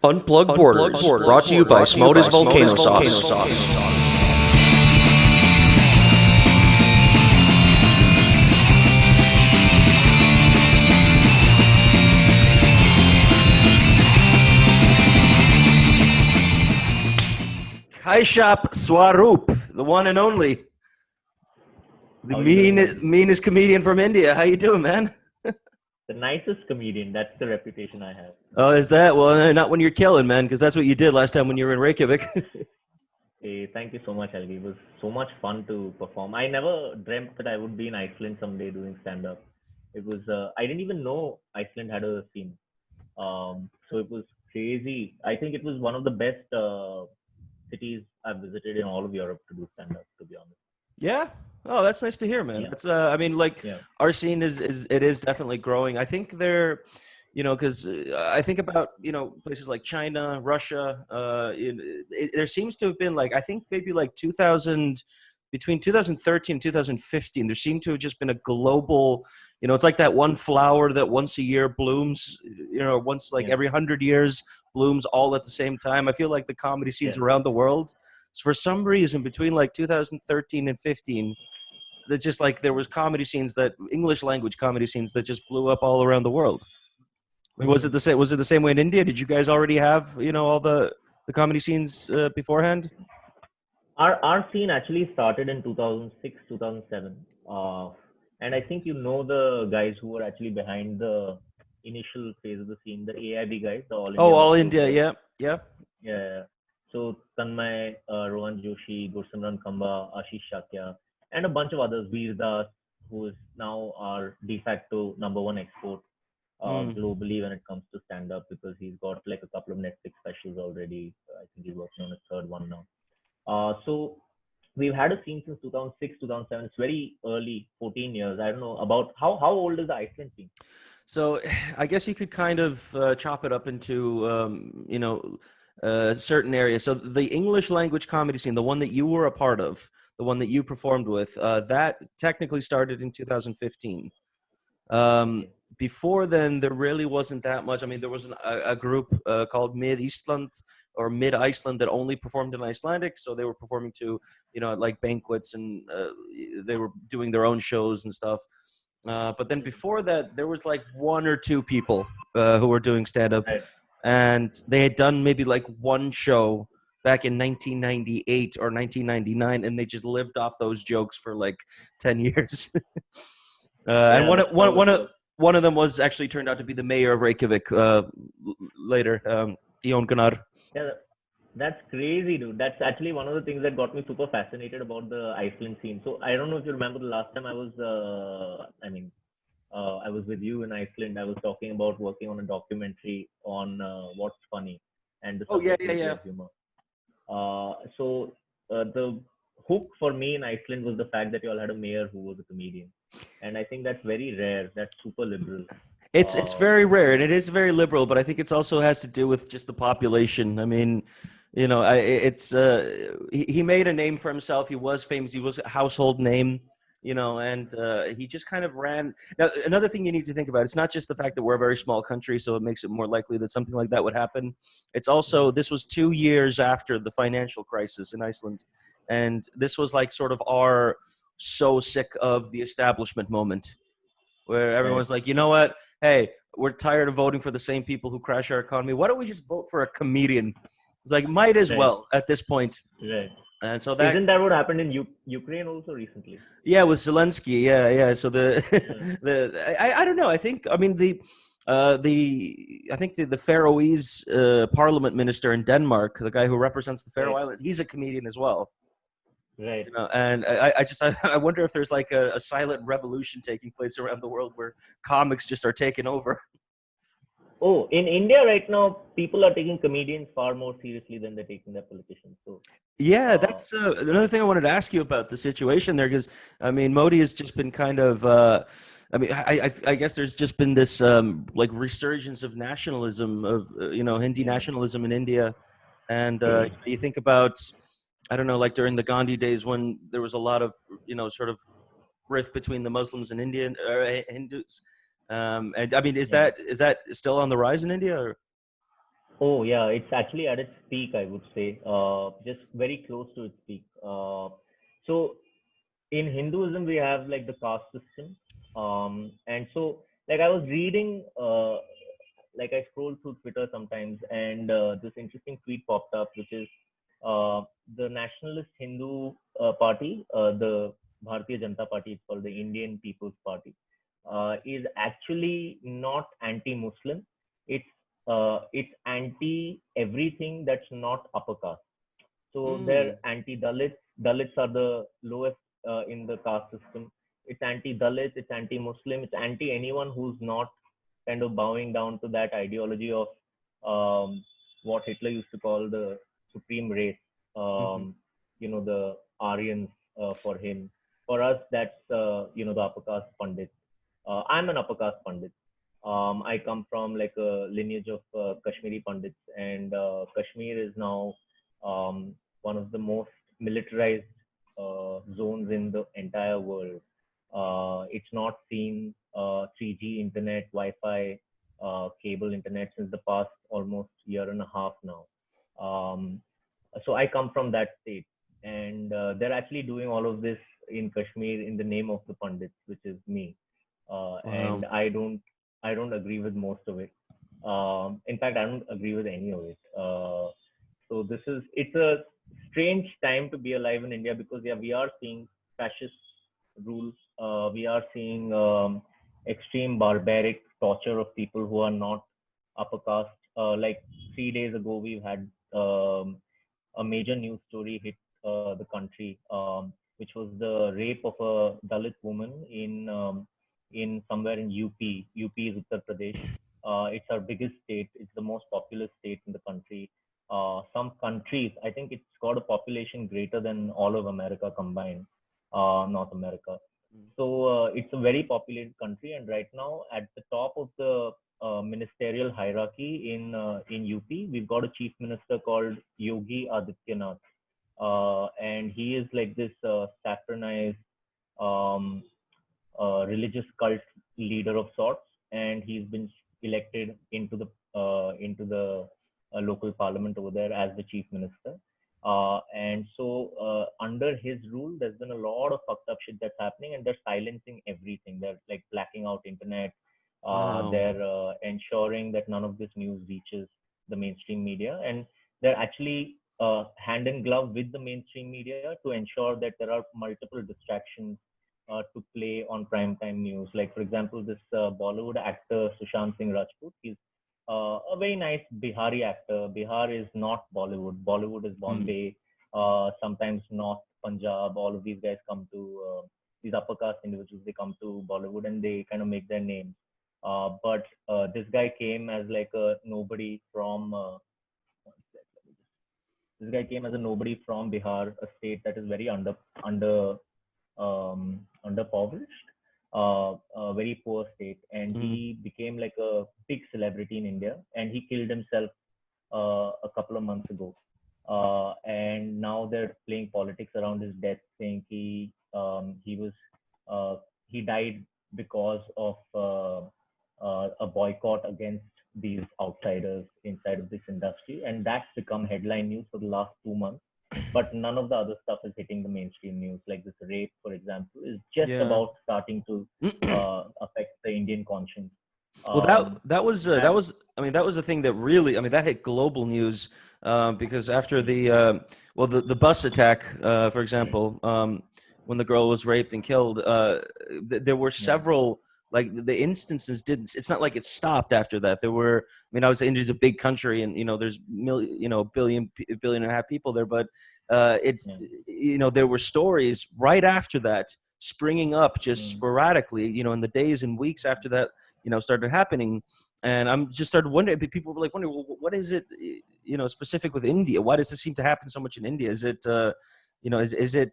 Unplugged Borders, brought to you by Smoda's Volcano Sauce. Kashyap Swaroop, the one and only, the meanest comedian from India. How you doing, man? The nicest comedian. That's the reputation I have. Oh, is that? Well, not when you're killing, man, because that's what you did last time when you were in Reykjavik. Hey, thank you so much, Helgi. It was so much fun to perform. I never dreamt that I would be in Iceland someday doing stand-up. It was, I didn't even know Iceland had a scene. So it was crazy. I think it was one of the best cities I've visited in all of Europe to do stand-up, to be honest. Yeah. Oh, that's nice to hear, man. Yeah. That's I mean, like, Yeah. our scene is definitely growing. I think they're, because I think about places like China, Russia. There seems to have been, like, I think maybe like 2000, between 2013 and 2015, there seemed to have just been a global. It's like that one flower that once a year blooms. Once like Yeah. every 100 years blooms all at the same time. I feel like the comedy scenes Yeah. around the world. So for some reason, between like 2013 and 15. That just like there was comedy scenes, that English language comedy scenes that just blew up all around the world. I mean, was it the same? Was it the same way in India? Did you guys already have all the comedy scenes beforehand? Our scene actually started in 2006, 2007. And I think the guys who were actually behind the initial phase of the scene, the AIB guys, the All India. Oh, all Masters India, guys. yeah. Yeah. So Tanmay, Rohan Joshi, Gursimran Khamba, Ashish Shakya, and a bunch of others. Veer Das, who is now our de facto #1 export globally when it comes to stand-up, because he's got like a couple of Netflix specials already. I think he's working on a third one now. So we've had a scene since 2006, 2007. It's very early, 14 years. I don't know about how old is the Iceland scene? So I guess you could kind of chop it up into certain areas. So the English language comedy scene, the one that you were a part of, the one that you performed with, that technically started in 2015. Before then, there really wasn't that much. I mean, there was a group called Mid Iceland that only performed in Icelandic. So they were performing to, at like banquets, and they were doing their own shows and stuff. But then before that, there was like one or two people who were doing stand-up. Right. And they had done maybe like one show back in 1998 or 1999, and they just lived off those jokes for like 10 years. And one of them was actually turned out to be the mayor of Reykjavik later, Ion Gunnar. Yeah, that's crazy, dude. That's actually one of the things that got me super fascinated about the Iceland scene. So I don't know if you remember the last time I was, I was with you in Iceland. I was talking about working on a documentary on what's funny and the subjectivity of humor. So the hook for me in Iceland was the fact that you all had a mayor who was a comedian, and I think that's very rare. That's super liberal. It's very rare, and it is very liberal, but I think it also has to do with just the population. I mean, he made a name for himself. He was famous. He was a household name. And he just kind of ran. Now, another thing you need to think about, it's not just the fact that we're a very small country, so it makes it more likely that something like that would happen. It's also, this was 2 years after the financial crisis in Iceland. And this was like sort of our so sick of the establishment moment, where everyone's like, you know what? Hey, we're tired of voting for the same people who crash our economy. Why don't we just vote for a comedian? It's like, might as well at this point. Right. And so isn't that what happened in Ukraine also recently? Yeah, with Zelensky. Yeah. So I don't know. I think I think the Faroese parliament minister in Denmark, the guy who represents the Faroe Island, he's a comedian as well. Right. And I wonder if there's like a silent revolution taking place around the world where comics just are taking over. Oh, in India right now, people are taking comedians far more seriously than they're taking their politicians. So yeah, that's another thing I wanted to ask you about the situation there, because I mean, Modi has just been kind of. I guess there's just been this like resurgence of nationalism, of Hindi nationalism in India, and you think about, I don't know, like during the Gandhi days when there was a lot of sort of rift between the Muslims and Indian Hindus. And I mean, is that still on the rise in India? Or? Oh yeah, it's actually at its peak, I would say, just very close to its peak. So in Hinduism we have like the caste system, and so like I was reading, like I scroll through Twitter sometimes, and this interesting tweet popped up, which is uh, the Nationalist Hindu Party, the Bharatiya Janata Party, it's called the Indian People's Party, is actually not anti-Muslim. It's it's anti everything that's not upper caste. So they're Mm. anti-Dalits. Dalits are the lowest in the caste system. It's anti-Dalit. It's anti-Muslim. It's anti anyone who's not kind of bowing down to that ideology of what Hitler used to call the supreme race. Hmm. Um, the Aryans for him. For us, that's the upper caste Pandit. I'm an upper caste Pandit. I come from like a lineage of Kashmiri Pandits, and Kashmir is now um, one of the most militarized zones in the entire world. It's not seen 3G internet, Wi-Fi, cable internet since the past almost year and a half now. Um, so I come from that state, and they're actually doing all of this in Kashmir in the name of the Pandits, which is me. And Wow. I don't agree with most of it. In fact, I don't agree with any of it. So it's a strange time to be alive in India because yeah, we are seeing fascist rule. We are seeing extreme barbaric torture of people who are not upper caste. Like 3 days ago, we've had a major news story hit the country, which was the rape of a Dalit woman in somewhere in UP. UP is Uttar Pradesh. It's our biggest state. It's the most populous state in the country. Some countries, I think it's got a population greater than all of America combined, North America. So it's a very populated country, and right now at the top of the ministerial hierarchy in UP, we've got a chief minister called Yogi Adityanath, and he is like this saffronized um, religious cult leader of sorts, and he's been elected into the local parliament over there as the chief minister. And so under his rule, there's been a lot of fucked up shit that's happening, and they're silencing everything. They're like blacking out internet. Wow. They're ensuring that none of this news reaches the mainstream media, and they're actually hand in glove with the mainstream media to ensure that there are multiple distractions to play on primetime news. Like, for example, this Bollywood actor Sushant Singh Rajput, he's a very nice Bihari actor. Bihar is not Bollywood. Bollywood is Mm. Bombay, sometimes North Punjab. All of these guys come to these upper caste individuals. They come to Bollywood and they kind of make their names. But this guy came as like a nobody from. This guy came as a nobody from Bihar, a state that is very underpoverished, a very poor state, and Mm. he became like a big celebrity in India, and he killed himself a couple of months ago. And now they're playing politics around his death, saying uh, he died because of a boycott against these outsiders inside of this industry, and that's become headline news for the last 2 months. But none of the other stuff is hitting the mainstream news. Like this rape, for example, is just Yeah. about starting to affect the Indian conscience. Well, that Um, that was that that was I mean that was the thing that really that hit global news because after mm, the bus attack for example when the girl was raped and killed there were yeah, several like the instances didn't it's not like it stopped after that there were obviously India's a big country and there's billion and a half people there but it's yeah, there were stories right after that springing up just mm, sporadically in the days and weeks after that started happening. And I'm just started wondering, people were like wondering, well, what is it, specific with India? Why does this seem to happen so much in India? Is it, is it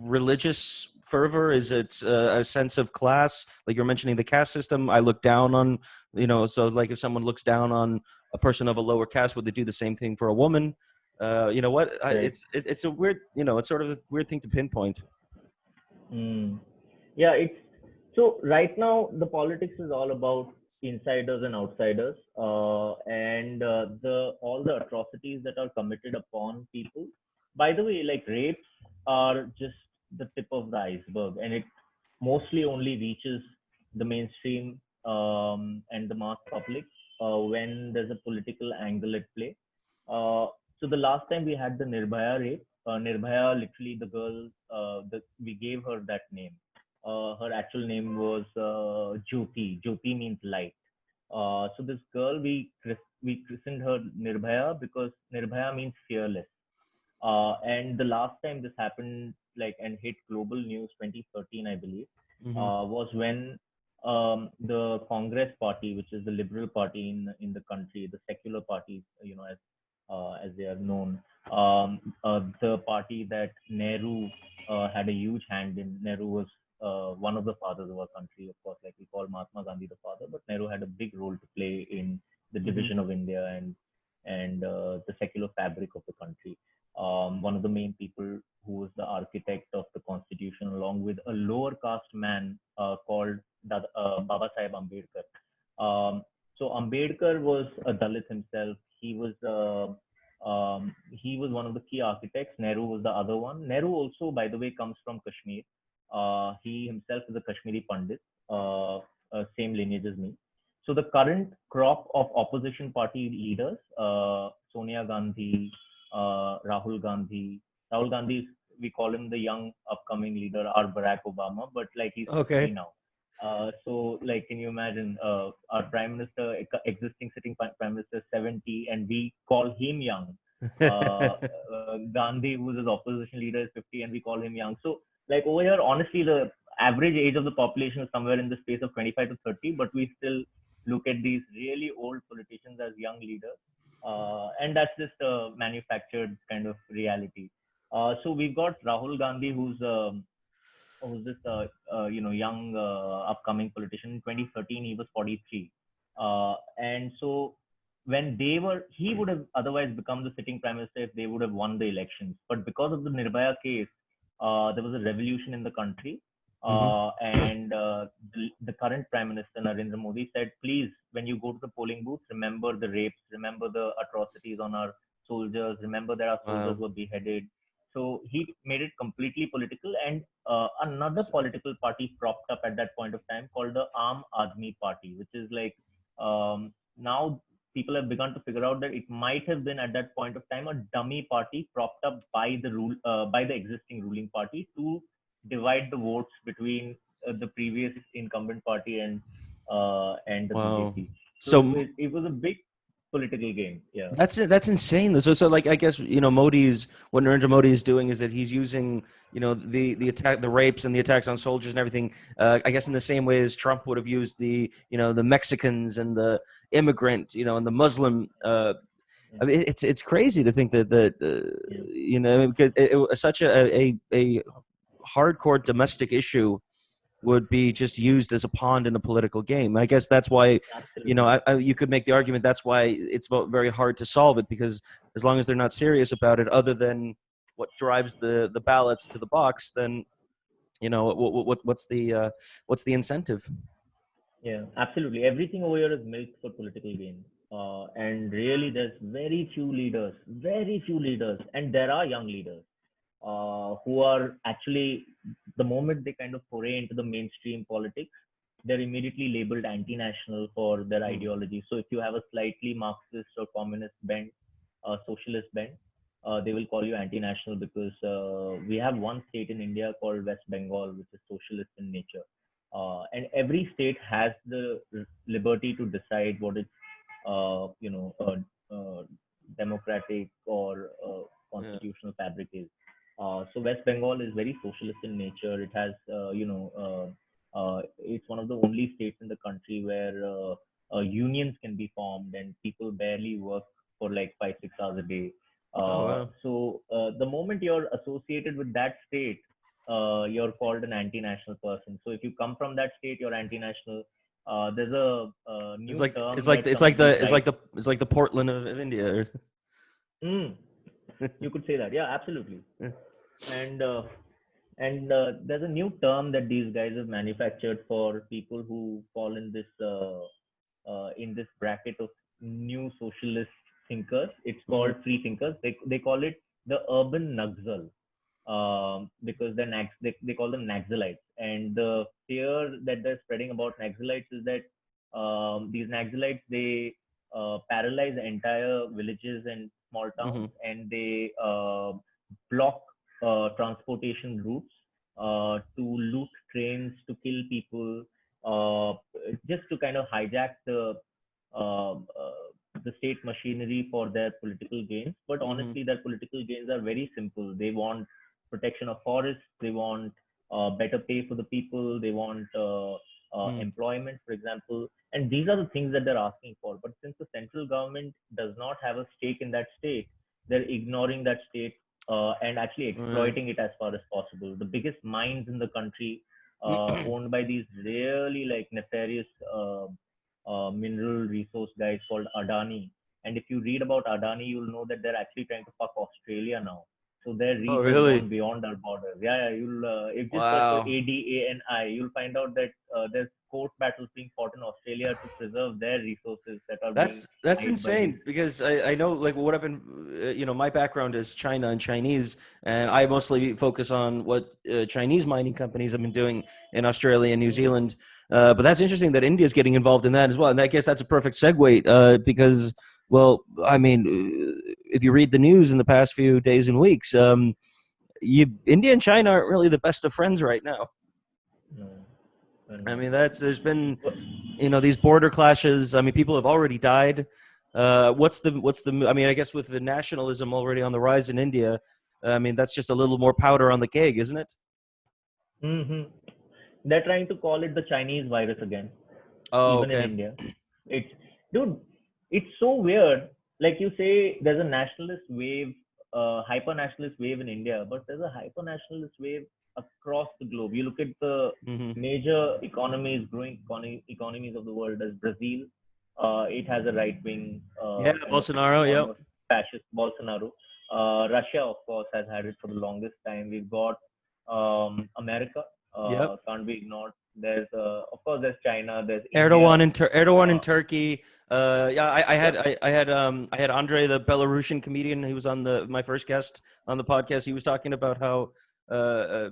religious fervor? Is it a sense of class? Like you're mentioning the caste system. I look down on, so like if someone looks down on a person of a lower caste, would they do the same thing for a woman? You know what? right. It's a weird, it's sort of a weird thing to pinpoint. Mm. Yeah, it's so right now the politics is all about insiders and outsiders, and and the all the atrocities that are committed upon people. By the way, like rapes are just the tip of the iceberg, and it mostly only reaches the mainstream and the mass public when there's a political angle at play. So the last time we had the Nirbhaya rape, Nirbhaya, literally the girl, we gave her that name. Her actual name was Jyoti. Jyoti means light. So this girl, we christened her Nirbhaya because Nirbhaya means fearless. And the last time this happened, like, and hit global news, 2013, I believe, Mm-hmm. was when the Congress party, which is the liberal party in the country, the secular parties, as they are known, the party that Nehru had a huge hand in. Nehru was one of the fathers of our country, of course, like we call Mahatma Gandhi the father, but Nehru had a big role to play in the Mm-hmm. division of India and the secular fabric of the country. One of the main people who was the architect of the constitution, along with a lower caste man called Baba Sahib Ambedkar. So Ambedkar was a Dalit himself. He was one of the key architects. Nehru was the other one. Nehru also, by the way, comes from Kashmir. He himself is a Kashmiri Pandit, same lineage as me. So the current crop of opposition party leaders, Sonia Gandhi, Rahul Gandhi. Rahul Gandhi, we call him the young upcoming leader, or Barack Obama, but like he's 50 Okay. now. So like, can you imagine our prime minister, existing sitting prime minister, 70, and we call him young. Gandhi, who's his opposition leader, is 50, and we call him young. So like over here, honestly, the average age of the population is somewhere in the space of 25 to 30, but we still look at these really old politicians as young leaders. And that's just a manufactured kind of reality. So we've got Rahul Gandhi, who's this young upcoming politician. In 2013, he was 43, and so when he would have otherwise become the sitting prime minister if they would have won the elections. But because of the Nirbhaya case, there was a revolution in the country. And the current Prime Minister Narendra Modi said, please, when you go to the polling booth, remember the rapes, remember the atrocities on our soldiers, remember that our soldiers were beheaded. So he made it completely political, and another political party propped up at that point of time called the Aam Aadmi Party, which is like now people have begun to figure out that it might have been at that point of time a dummy party propped up by the existing ruling party to divide the votes between the previous incumbent party and the BJP. So it was a big political game. Yeah, that's insane. So like, I guess, what Narendra Modi is doing is that he's using, the attack, the rapes and the attacks on soldiers and everything, I guess in the same way as Trump would have used the Mexicans and the immigrant, and the Muslim. I mean, it's crazy to think that because it was such a hardcore domestic issue would be just used as a pawn in a political game. I guess that's why, absolutely. you could make the argument that's why it's very hard to solve it, because as long as they're not serious about it, other than what drives the ballots to the box, then what's the incentive? Yeah, absolutely. Everything over here is milk for political gain. And really, there's very few leaders, and there are young leaders who are actually, the moment they kind of foray into the mainstream politics, they're immediately labeled anti-national for their ideology. So if you have a slightly Marxist or communist bent, socialist bent, they will call you anti-national because we have one state in India called West Bengal, which is socialist in nature. And every state has the liberty to decide what its, democratic or constitutional fabric is. So West Bengal is very socialist in nature. It has, it's one of the only states in the country where unions can be formed and people barely work for like 5-6 hours a day. So the moment you're associated with that state, you're called an anti-national person. So if you come from that state, you're anti-national. There's a new term. It's like the Portland of India. You could say that. Yeah, absolutely. And there's a new term that these guys have manufactured for people who fall in this bracket of new socialist thinkers. It's Mhm. called free thinkers. They call it the urban Naxal, because they call them Naxalites. And the fear that they're spreading about Naxalites is that these Naxalites, they paralyze entire villages and small towns, Mhm. and they block transportation routes to loot trains, to kill people, just to kind of hijack the state machinery for their political gains. But Mhm. honestly, their political gains are very simple. They want protection of forests. They want better pay for the people. They want Mhm. employment, for example. And these are the things that they're asking for. But since the central government does not have a stake in that state, they're ignoring that state and actually Right. exploiting it as far as possible. The biggest mines in the country, owned by these really like nefarious mineral resource guys called Adani. And if you read about Adani, you'll know that they're actually trying to fuck Australia now. So their Oh, reach has really? gone beyond our borders. Yeah, yeah. You'll if you just search for Wow. ADANI, you'll find out that there's court battles being fought in Australia to preserve their resources that are being That's mined by these. insane because I know like what I've been my background is China and Chinese, and I mostly focus on what Chinese mining companies have been doing in Australia and New Mm, Zealand. But that's interesting that India is getting involved in that as well, and I guess that's a perfect segue because well, I mean, if you read the news in the past few days and weeks, India and China aren't really the best of friends right now. no, I no. mean, there's been But, these border clashes. I mean, people have already died. I mean, I guess with the nationalism already on the rise in India, I mean that's just a little more powder on the cake, isn't it? hmm They're trying to call it the Chinese virus again, Oh, even in okay. India. It's dude, it's so weird. Like you say, there's a nationalist wave, hyper nationalist wave in India, but there's a hyper nationalist wave across the globe. You look at the Hmm. major economies, growing economies of the world, as Brazil. It has a right wing Yeah, kind of Bolsonaro. Yep. almost fascist Bolsonaro. Russia, of course, has had it for the longest time. We've got America, Yep. can't be ignored. There's of course there's China, there's India. Erdogan in Uh, Turkey. Yeah, yep. I had Andre, the Belarusian comedian. He was on my first guest on the podcast. He was talking about how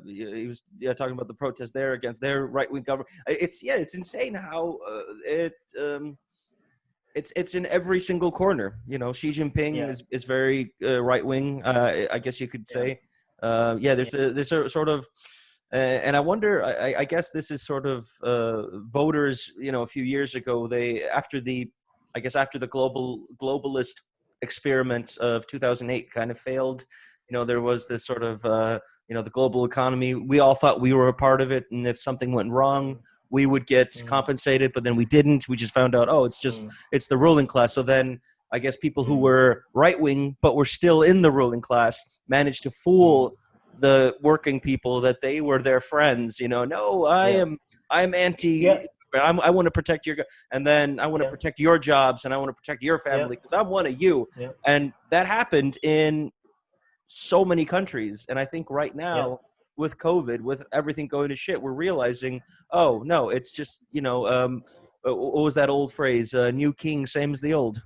he was talking about the protest there against their right wing government. It's insane how it's in every single corner. You know, Xi Jinping Yeah. is very right wing. I guess you could Yeah. say. Yeah, Yeah. there's a sort of, and I wonder. I guess this is sort of voters. You know, a few years ago, they after the globalist experiment of 2008 kind of failed. You know, there was this sort of the global economy. We all thought we were a part of it, and if something went wrong, Mm, we would get mm, compensated, but then we didn't. We just found out, oh, mm, it's the ruling class. So then I guess people who mm, were right wing but were still in the ruling class managed to mm. fool the working people that they were their friends. You know, no, Yeah. I'm Yeah. anti. I want to protect and then I want to Yeah. protect your jobs, and I want to protect your Yeah. family because I'm one of you. Yeah. And that happened in so many countries. And I think right Yeah. now, with COVID, with everything going to shit, we're realizing, oh no, it's just what was that old phrase? New king, same as the old.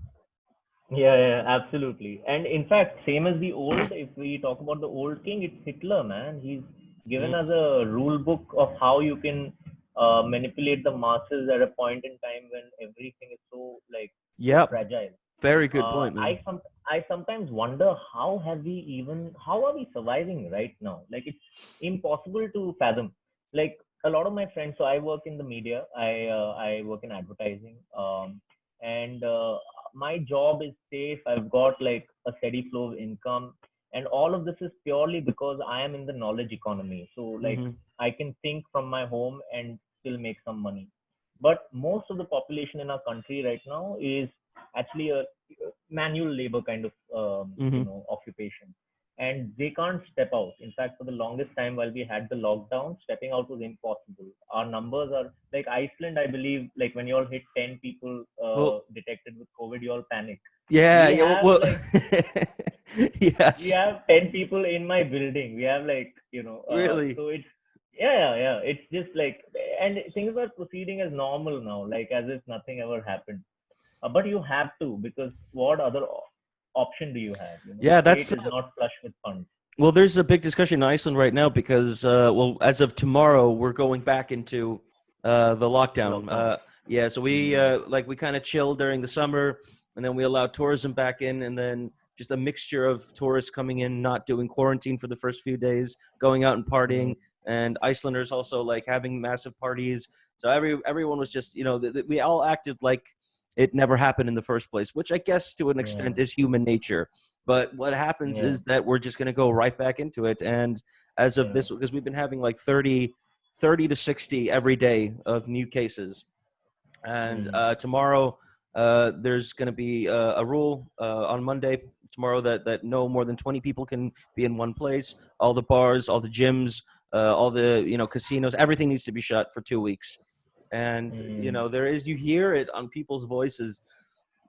Yeah, yeah, absolutely. And in fact, same as the old, if we talk about the old king, it's Hitler, man. He's given Mm. us a rule book of how you can manipulate the masses at a point in time when everything is so like so Yep, fragile. very good point, man. I sometimes wonder how are we surviving right now? Like it's impossible to fathom. Like a lot of my friends, so I work in the media. I work in advertising. And my job is safe. I've got like a steady flow of income, and all of this is purely because I am in the knowledge economy. So like Hmm. I can think from my home and still make some money. But most of the population in our country right now is actually a manual labor kind of Hmm. occupation, and they can't step out. In fact, for the longest time while we had the lockdown, stepping out was impossible. Our numbers are like Iceland, I believe. Like when you all hit 10 people Well, detected with COVID, you all panic. yeah, We yeah. have like we Yes, have 10 people in my building. We have like really. so it's yeah. It's just like, and things are proceeding as normal now, like as if nothing ever happened. But you have to, because what other option do you have? The Yeah, state that's is not flush with funds. well. There's a big discussion in Iceland right now because, well, as of tomorrow, we're going back into the lockdown. Lockdown. Yeah, so we kind of chill during the summer, and then we allow tourism back in, and then just a mixture of tourists coming in, not doing quarantine for the first few days, going out and Mm, partying, and Icelanders also like having massive parties. So everyone was just, we all acted like it never happened in the first place, which I guess to an yeah, extent is human nature. But what happens yeah, is that we're just going to go right back into it. And as of yeah. this, because we've been having like 30 to 60 every day of new cases. And Mm, tomorrow, there's going to be a rule on Monday tomorrow that no more than 20 people can be in one place. All the bars, all the gyms, all the casinos, everything needs to be shut for 2 weeks. And mm, you hear it on people's voices,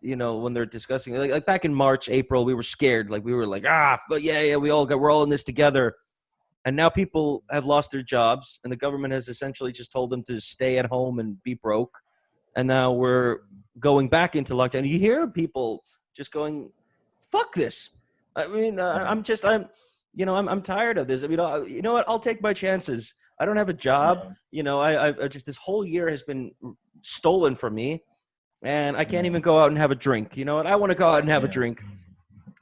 when they're discussing like back in March, April, we were scared. Like we were like, but yeah, we're all in this together. And now people have lost their jobs, and the government has essentially just told them to stay at home and be broke. And now we're going back into lockdown. You hear people just going, "Fuck this." I mean, yeah, I'm tired of this. I mean, you know what? I'll take my chances. I don't have a job. yeah, I just this whole year has been stolen from me, and I can't yeah, even go out and have a drink. You know what? I want to go out and have a yeah, drink.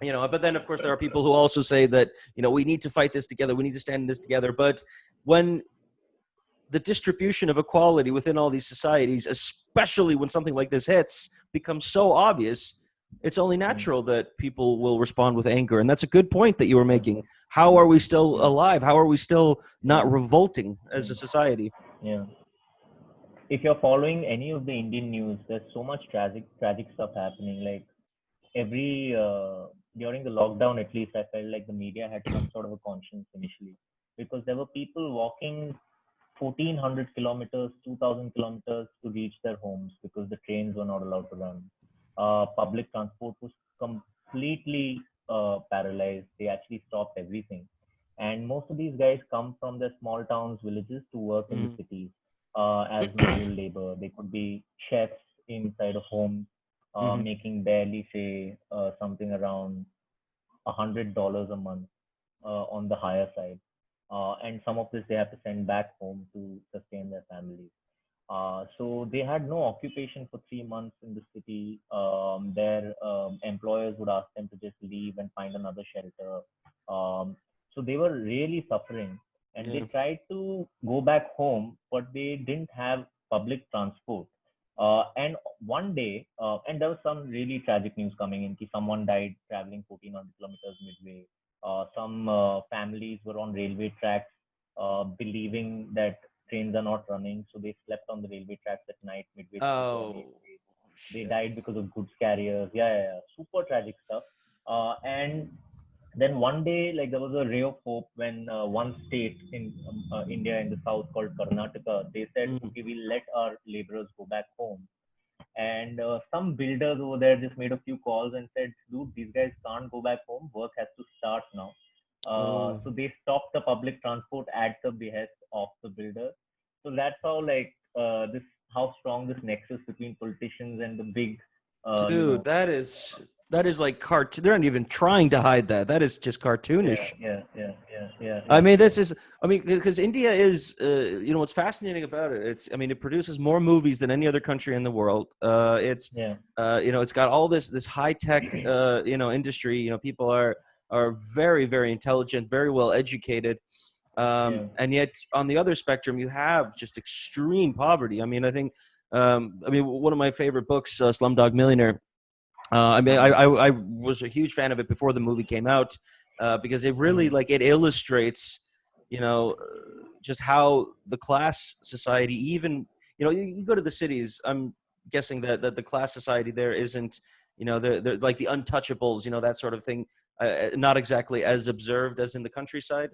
But then of course there are people who also say that we need to fight this together. We need to stand in this together. But when the distribution of equality within all these societies, especially when something like this hits, becomes so obvious, it's only mm, natural that people will respond with anger. And that's a good point that you were yeah, making. How are we still yeah, alive? How are we still yeah, not revolting as a mm, society? yeah. If you're following any of the Indian news, there's so much tragic stuff happening. Like every during the lockdown, at least I felt like the media had some sort of a conscience initially, because there were people walking 1,400 kilometers, 2,000 kilometers to reach their homes because the trains were not allowed to run. Public transport was completely paralyzed. They actually stopped everything. And most of these guys come from the small towns, villages to work in the Mhm. cities as manual labor. They could be chefs inside a home, Mhm. making barely, say, something around $100 a month on the higher side. And some of this they have to send back home to sustain their families. So they had no occupation for 3 months in the city. Their employers would ask them to just leave and find another shelter. Um, so they were really suffering, and they Yeah. tried to go back home, but they didn't have public transport. And one day, and there was some really tragic news coming in. Ki someone died traveling 1,400 kilometers midway. Some families were on railway tracks, believing that trains are not running, so they slept on the railway tracks at night midway through the journey. Oh They shit. died because of goods carriers. Yeah, yeah, yeah. Super tragic stuff. And then one day, like there was a ray of hope when one state in India in the south called Karnataka, they said, Mm. okay, we'll let our laborers go back home. And some builders over there just made a few calls and said, dude, these guys can't go back home. Work has to start now. Oh. So they stopped the public transport at the behest of the builder. So that's how this how strong this nexus between politicians and the big, Dude, that is like cartoon. They're not even trying to hide that. That is just yeah, cartoonish. yeah, yeah, yeah, yeah, I yeah, mean, yeah, because India is, what's fascinating about it. It produces more movies than any other country in the world. yeah, It's got all this high tech, industry. People are very, very intelligent, very well educated. yeah. And yet on the other spectrum, you have just extreme poverty. I mean, one of my favorite books, Slumdog Millionaire. I was a huge fan of it before the movie came out because it really Mm, it illustrates, just how the class society, even you go to the cities. I'm guessing that the class society there isn't, they're like the untouchables, that sort of thing. Not exactly as observed as in the countryside,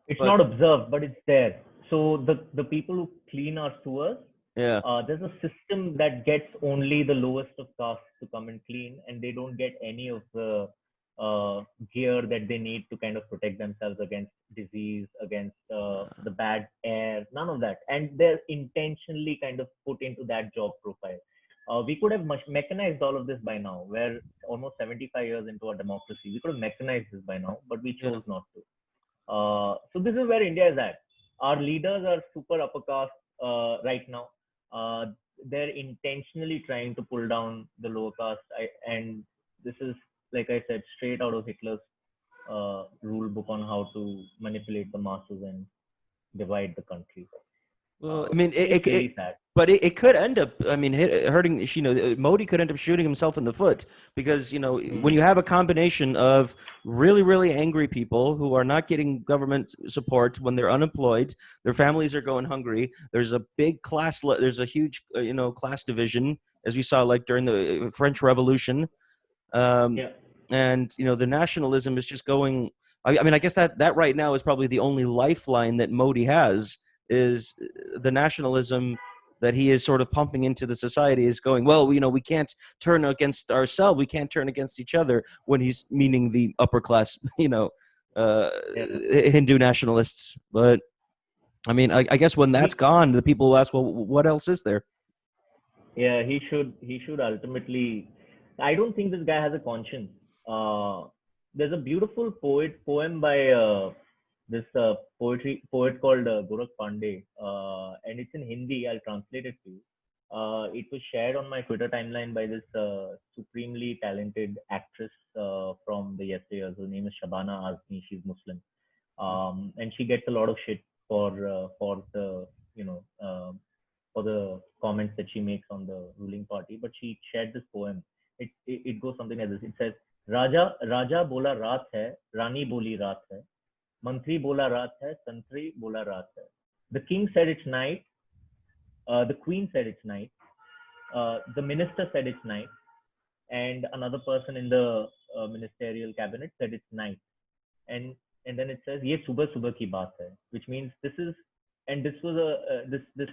it's but not observed, but it's there. So the people who clean our sewers, yeah. there's a system that gets only the lowest of castes to come and clean, and they don't get any of the gear that they need to kind of protect themselves against disease, against the bad air, none of that. And they're intentionally kind of put into that job profile. We could have mechanized all of this by now. We're almost 75 years into our democracy. We could have mechanized this by now, but we chose not to. So this is where India is at. Our leaders are super upper caste right now. They're intentionally trying to pull down the lower caste, and this is, like I said, straight out of Hitler's rule book on how to manipulate the masses and divide the country. Well, I mean, It's really sad. but it could end up, I mean, hurting, Modi could end up shooting himself in the foot because, when you have a combination of really, really angry people who are not getting government support when they're unemployed, their families are going hungry, there's a big there's a huge, class division, as we saw like during the French Revolution. Yeah. And, the nationalism is just going, I mean, I guess that right now is probably the only lifeline that Modi has is the nationalism that he is sort of pumping into the society is going, well, we can't turn against ourselves. We can't turn against each other, when he's meaning the upper class, Hindu nationalists. But I mean, I guess when that's gone, the people will ask, well, what else is there? Yeah, he should ultimately. I don't think this guy has a conscience. There's a beautiful poem by this poet called Gorakh Pandey, and it's in Hindi. I'll translate it to you. It was shared on my Twitter timeline by this supremely talented actress from the yesteryears. Her name is Shabana Azmi. She's Muslim, and she gets a lot of shit for the for the comments that she makes on the ruling party. But she shared this poem. It goes something like this. It says, Raja bola raat hai, Rani boli raat hai. Mantri bola raat hai, Santri bola raat hai. The king said it's night. The queen said it's night. The minister said it's night. And another person in the ministerial cabinet said it's night. And then it says, ye subah subah ki baat hai, which means this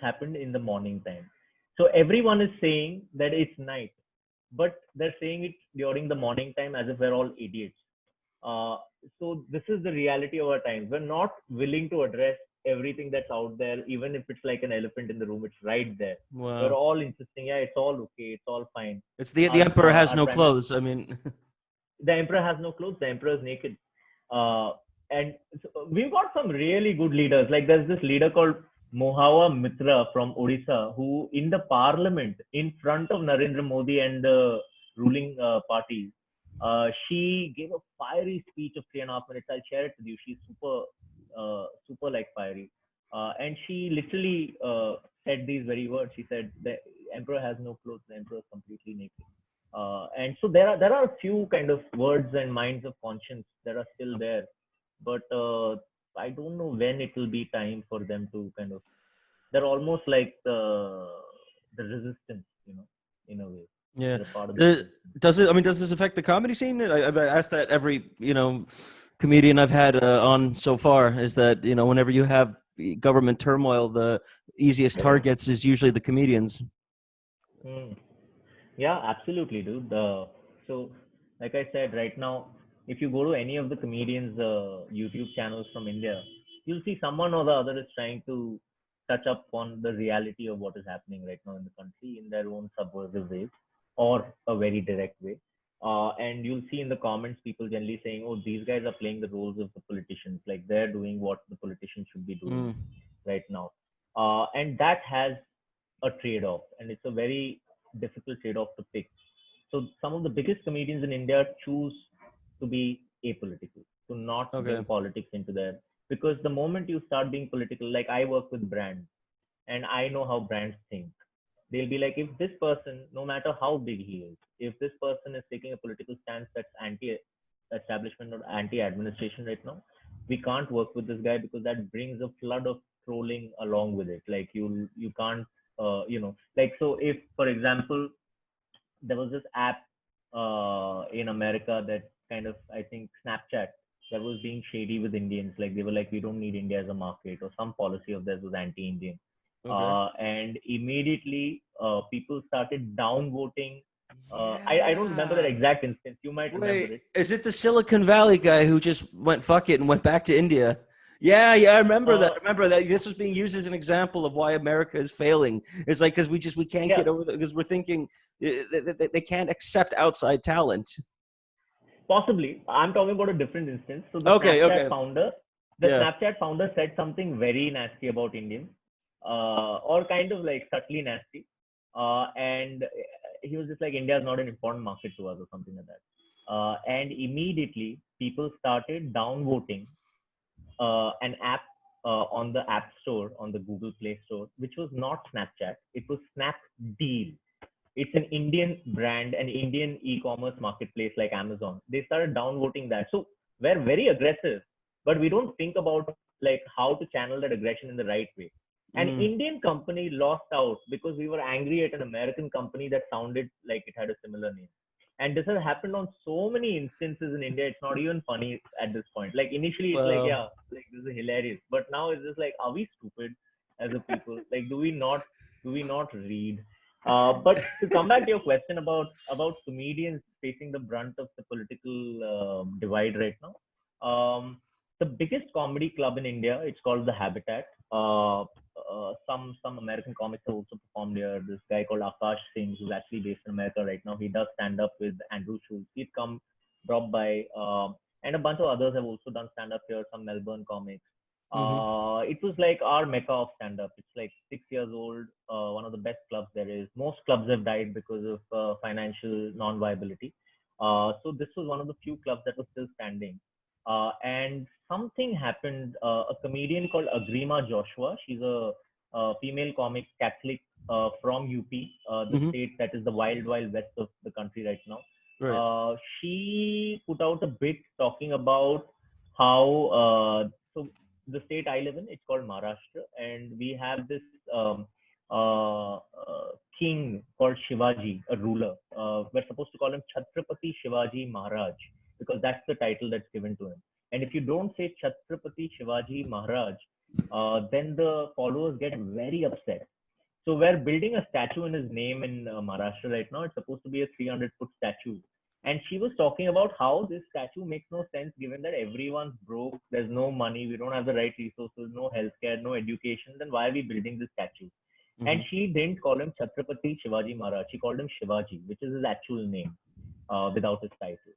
happened in the morning time. So everyone is saying that it's night, but they're saying it during the morning time as if we're all idiots. So this is the reality of our times. We're not willing to address everything that's out there, even if it's like an elephant in the room. It's right there. Wow. We're all insisting, yeah, it's all okay, it's all fine. It's the emperor has no clothes. I mean, the emperor has no clothes. The emperor is naked. And so we've got some really good leaders. Like there's this leader called Mohawa Mitra from Odisha, who in the parliament, in front of Narendra Modi and the ruling party, she gave a fiery speech of 3.5 minutes. I'll share it with you. She's super like fiery. And she literally said these very words. She said, the emperor has no clothes. The emperor is completely naked. And so there are a few kind of words and minds of conscience that are still there. But I don't know when it will be time for them to kind of, they're almost like the resistance, in a way. Yeah. Does this affect the comedy scene? I've asked that every, comedian I've had on so far, is that, whenever you have government turmoil, the easiest targets is usually the comedians. Yeah, absolutely, dude. So, like I said, right now, if you go to any of the comedians' YouTube channels from India, you'll see someone or the other is trying to touch up on the reality of what is happening right now in the country in their own subversive ways or a very direct way. And you'll see in the comments people generally saying, oh, these guys are playing the roles of the politicians, like they're doing what the politicians should be doing right now. And that has a trade-off, and it's a very difficult trade-off to pick. So some of the biggest comedians in India choose to be apolitical, to not bring politics into there. Because the moment you start being political, like I work with brands, and I know how brands think. They'll be like, if this person, no matter how big he is, if this person is taking a political stance that's anti-establishment or anti-administration right now, we can't work with this guy because that brings a flood of trolling along with it. Like you can't, like, so if, for example, there was this app in America that kind of, I think, Snapchat, that was being shady with Indians. Like they were like, we don't need India as a market, or some policy of theirs was anti-Indian. And immediately people started downvoting. I don't remember that exact instance. You might remember it. Is it the Silicon Valley guy who just went fuck it and went back to India? Yeah, I remember that. I remember that this was being used as an example of why America is failing. It's like because we can't Yeah. get over that because we're thinking they can't accept outside talent. Possibly. I'm talking about a different instance. So Okay. the Yeah. Snapchat founder said something very nasty about Indians, or kind of like subtly nasty. And he was just like, India is not an important market to us or something like that. And immediately people started downvoting an app on the App Store, on the Google Play Store, which was not Snapchat. It was Snapdeal. It's an Indian brand, an Indian e-commerce marketplace like Amazon. They started downvoting that. So we're very aggressive, but we don't think about like how to channel that aggression in the right way. An Indian company lost out because we were angry at an American company that sounded like it had a similar name. And this has happened on so many instances in India. It's not even funny at this point. Like initially, it's like, yeah, like this is hilarious. But now it's just like, are we stupid as a people? Like, do we not read? But to come back to your question about comedians facing the brunt of the political divide right now, the biggest comedy club in India, it's called the Habitat. Some American comics have also performed here. This guy called Akash Singh, who's actually based in America right now, he does stand up with Andrew Schultz. He'd come, drop by, and a bunch of others have also done stand up here. Some Melbourne comics. It was like our mecca of stand up. It's like 6 years old. One of the best clubs there is. Most clubs have died because of financial non-viability. So this was one of the few clubs that was still standing. And something happened. A comedian called Agrima Joshua. She's a female comic Catholic from UP, the state that is the wild west of the country right now. Right. She put out a bit talking about how so the state I live in, it's called Maharashtra, and we have this king called Shivaji, a ruler. We're supposed to call him Chhatrapati Shivaji Maharaj because that's the title that's given to him. And if you don't say Chhatrapati Shivaji Maharaj, then the followers get very upset. So we're building a statue in his name in Maharashtra right now. It's supposed to be a 300-foot statue. And she was talking about how this statue makes no sense given that everyone's broke, there's no money, we don't have the right resources, no healthcare, no education. Then why are we building this statue? And she didn't call him Chhatrapati Shivaji Maharaj. She called him Shivaji, which is his actual name without his title.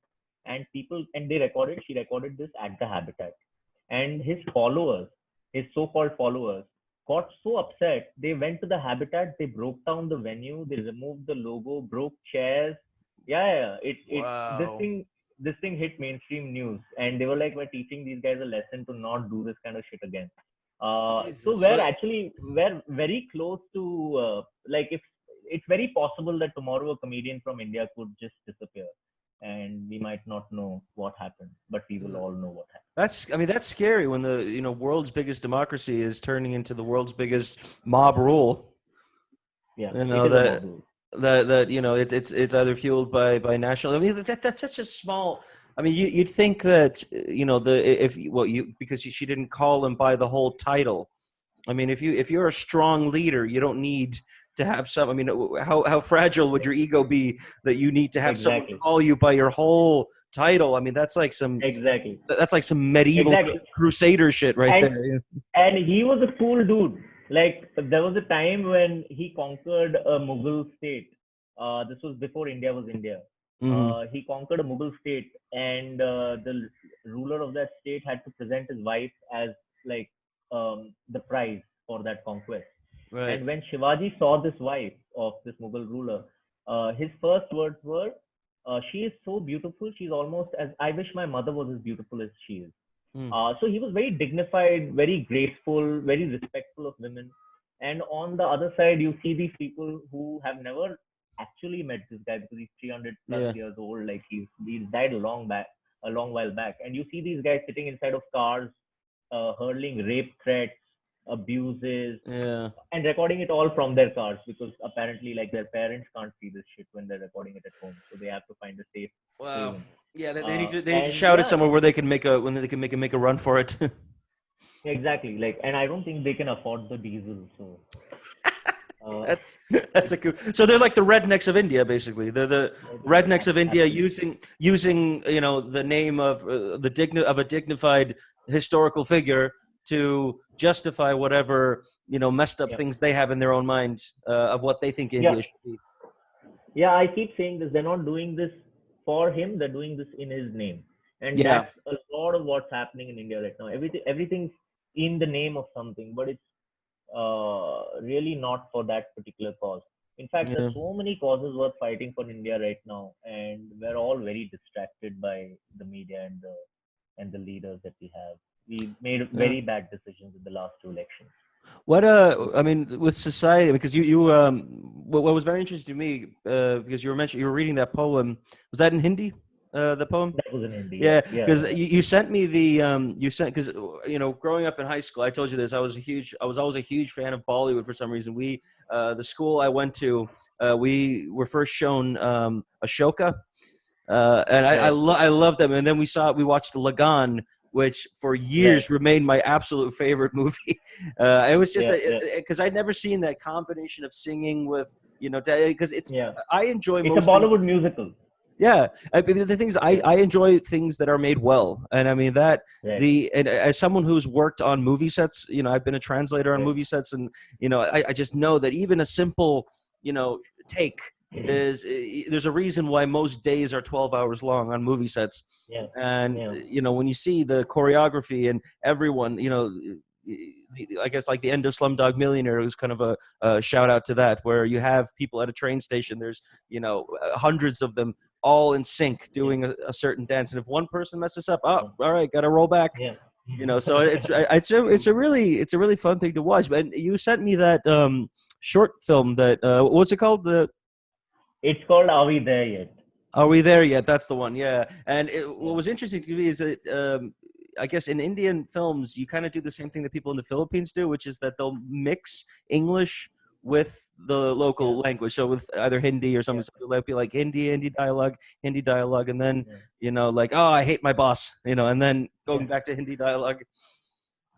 And she recorded this at the Habitat. And his followers, his so-called followers, got so upset. They went to the Habitat, they broke down the venue, they removed the logo, broke chairs. Wow. This thing hit mainstream news, and they were like, we're teaching these guys a lesson to not do this kind of shit again. So we're very close to like, if it's very possible that tomorrow a comedian from India could just disappear and we might not know what happened, but we will all know what happened. That's scary when the world's biggest democracy is turning into the world's biggest mob rule. Yeah, it's either fueled by national. I mean, that's such a small. I mean, you'd think that because she didn't call him by the whole title. I mean, if you're a strong leader, you don't need to have some. I mean, how fragile would your ego be that you need to have someone call you by your whole title? I mean, that's like some That's like some medieval crusader shit there. And he was a cool dude. Like, there was a time when he conquered a Mughal state. This was before India was India. He conquered a Mughal state, and the ruler of that state had to present his wife as like the prize for that conquest. Right. And when Shivaji saw this wife of this Mughal ruler, his first words were, she is so beautiful, she's almost as, I wish my mother was as beautiful as she is. So he was very dignified, very graceful, very respectful of women. And on the other side, you see these people who have never actually met this guy because he's 300 plus years old. Like he's died a long while back. And you see these guys sitting inside of cars, hurling rape threats, abuses, and recording it all from their cars because apparently, like, their parents can't see this shit when they're recording it at home, so they have to find a safe. Wow. Yeah, they need to shout it somewhere where they can make a run for it. Exactly. Like, and I don't think they can afford the diesel. So that's a good. So they're like the rednecks of India, basically. They're the rednecks of India using the name of a dignified historical figure to justify whatever messed up Yeah. things they have in their own minds of what they think India Yeah. should be. Yeah, I keep saying this. They're not doing this for him. They're doing this in his name, and Yeah, that's a lot of what's happening in India right now. Everything's in the name of something, but it's really not for that particular cause. In fact, yeah. there's so many causes worth fighting for India right now, and we're all very distracted by the media and the leaders that we have. We made Yeah. very bad decisions in the last two elections. What I mean, with society, because what was very interesting to me, because you were reading that poem. Was that in Hindi? The poem? That was in India. Yeah, Yeah, because yeah, you sent me because growing up in high school, I told you this. I was always a huge fan of Bollywood for some reason. The school I went to, we were first shown Ashoka, and yeah. I loved them. And then we watched Lagan, which for years Right. remained my absolute favorite movie. It was just Yeah, yeah, because I'd never seen that combination of singing with because yeah. I enjoy It's a most things. Bollywood musical. Yeah, I mean the things Yeah. I enjoy things that are made well, and I mean that Right. and as someone who's worked on movie sets, I've been a translator on Right. movie sets, and I just know that even a simple take is there's a reason why most days are 12 hours long on movie sets, Yeah. and Yeah. when you see the choreography and everyone, I guess like the end of Slumdog Millionaire was kind of a shout out to that, where you have people at a train station. There's hundreds of them all in sync doing a certain dance, and if one person messes up, oh, all right, got to roll back. Yeah. So it's a really fun thing to watch. But you sent me that short film that what's it called? It's called Are We There Yet? Are We There Yet? That's the one. Yeah. And what Yeah. was interesting to me is that I guess in Indian films, you kind of do the same thing that people in the Philippines do, which is that they'll mix English with the local Yeah. language. So with either Hindi or something, Yeah. so it'll be like Hindi dialogue, and then Yeah. like, oh, I hate my boss, and then going Yeah. back to Hindi dialogue.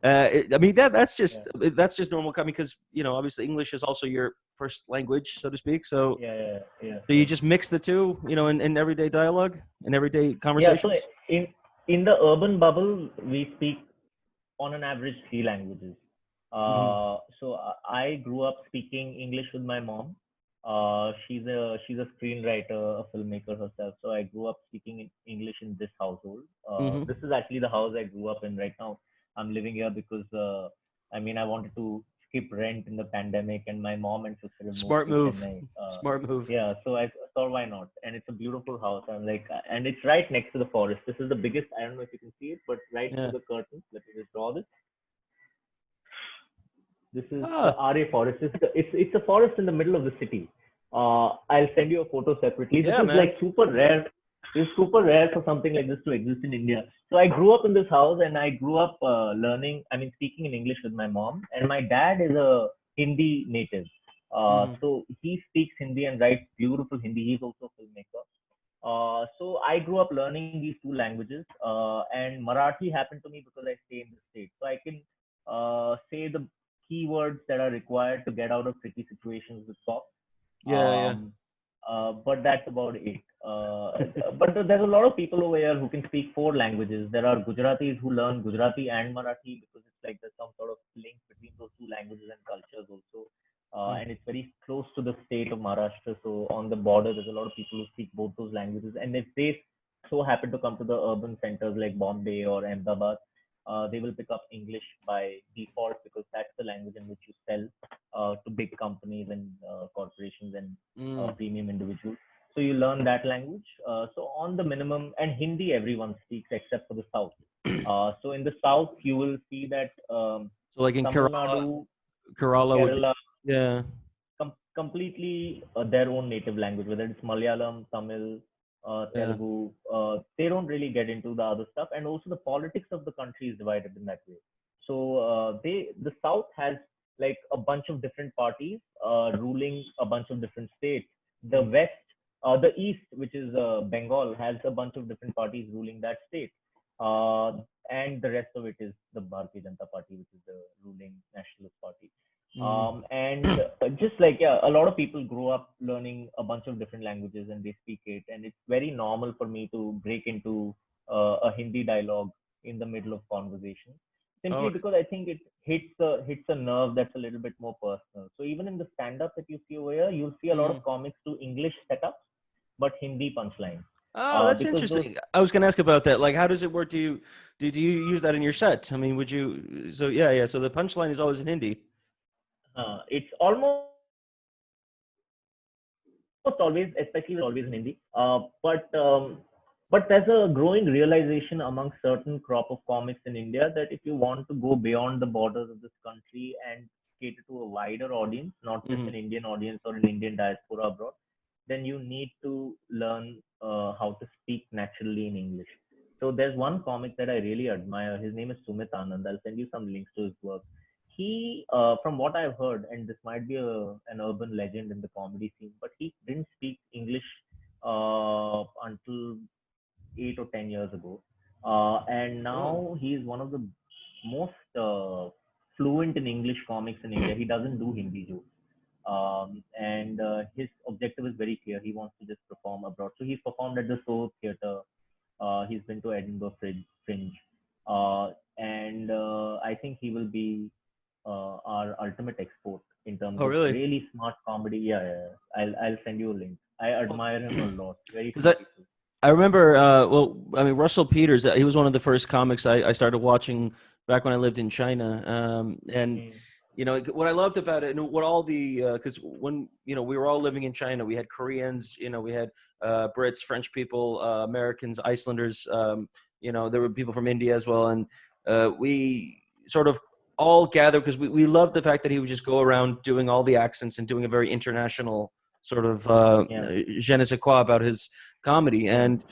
I mean that's Yeah. just normal coming because obviously English is also your first language, so to speak. So Yeah. Yeah. Yeah. so you just mix the two, in everyday dialogue, in everyday Yeah. So conversations. in the urban bubble, we speak on an average three languages. Mhm. I grew up speaking English with my mom. She's a screenwriter, a filmmaker herself. So I grew up speaking English in this household. Mhm. This is actually the house I grew up in right now. I'm living here because I wanted to skip rent in the pandemic, and my mom and sister have moved Smart to move. Chennai. Smart move. Yeah, so I thought why not? And it's a beautiful house. I'm like, and it's right next to the forest. This is the biggest. I don't know if you can see it, but right Yeah. through the curtains. Let me just draw this. This is the Ah. RA forest. It's a forest in the middle of the city. I'll send you a photo separately. This Yeah, is man. like super rare. It's super rare for something like this to exist in India. So I grew up in this house, and I grew up speaking in English with my mom. And my dad is a Hindi native. Mhm. So he speaks Hindi and writes beautiful Hindi. He's also a filmmaker. So I grew up learning these two languages, and Marathi happened to me because I stay in the States. So I can say the keywords that are required to get out of tricky situations with talk. Yeah. Um, but that's about it. But there's a lot of people over here who can speak four languages. There are Gujaratis who learn Gujarati and Marathi because it's like there's some sort of link between those two languages and cultures also. Mm. And it's very close to the state of Maharashtra. So on the border, there's a lot of people who speak both those languages. And if they so happen to come to the urban centers like Bombay or Ahmedabad, they will pick up English by default because that's the language in which you sell to big companies and corporations and Mm. premium individuals. So you learn that language. So on the minimum, and Hindi everyone speaks except for the south. So in the south, you will see that So like in Tamil Kerala, Nadu, would be, Kerala, yeah. completely their own native language, whether it's Malayalam, Tamil, Yeah. Telugu. They don't really get into the other stuff, and also the politics of the country is divided in that way. So the South has like a bunch of different parties ruling a bunch of different states. The West, the East, which is Bengal, has a bunch of different parties ruling that state. Uh, and the rest of it is the Bharatiya Janata Party, which is the ruling nationalist party. Mm. And just like a lot of people grow up learning a bunch of different languages and they speak it, and it's very normal for me to break into a Hindi dialogue in the middle of conversation. simply Oh, because I think it hits a nerve that's a little bit more personal. So even in the stand-up that you see over here, you'll see a lot mm. of comics do English setups, but Hindi punchlines. Oh, that's Because those interesting. I was going to ask about that. Like, how does it work? Do you use that in your set? I mean, would you? So yeah, yeah. So the punchline is always in Hindi. it's almost always, especially always in Hindi. But there's a growing realization among certain crop of comics in India that if you want to go beyond the borders of this country and cater to a wider audience, not just Hmm. an Indian audience or an Indian diaspora abroad, then you need to learn how to speak naturally in English. So there's one comic that I really admire. His name is Sumit Anand. I'll send you some links to his work. He, from what I've heard, and this might be an urban legend in the comedy scene, but he didn't speak English until 8 or 10 years ago, and Oh, now he's one of the most fluent in English comics in India. He doesn't do Hindi jokes, and his objective is very clear. He wants to just perform abroad. So he's performed at the Soho Theatre. He's been to Edinburgh Fringe, and I think he will be our ultimate export in terms oh, of really? really smart comedy. Yeah, yeah, yeah. I'll send you a link. I admire him a lot. Very Because few people. I remember, well, I mean, Russell Peters, he was one of the first comics I started watching back when I lived in China. And, Mm, you know, what I loved about it and what all the, because when, you know, we were all living in China, we had Koreans, you know, we had Brits, French people, Americans, Icelanders, you know, there were people from India as well. And we sort of all gathered because we loved the fact that he would just go around doing all the accents and doing a very international sort of yeah, je ne sais quoi about his comedy. yeah, And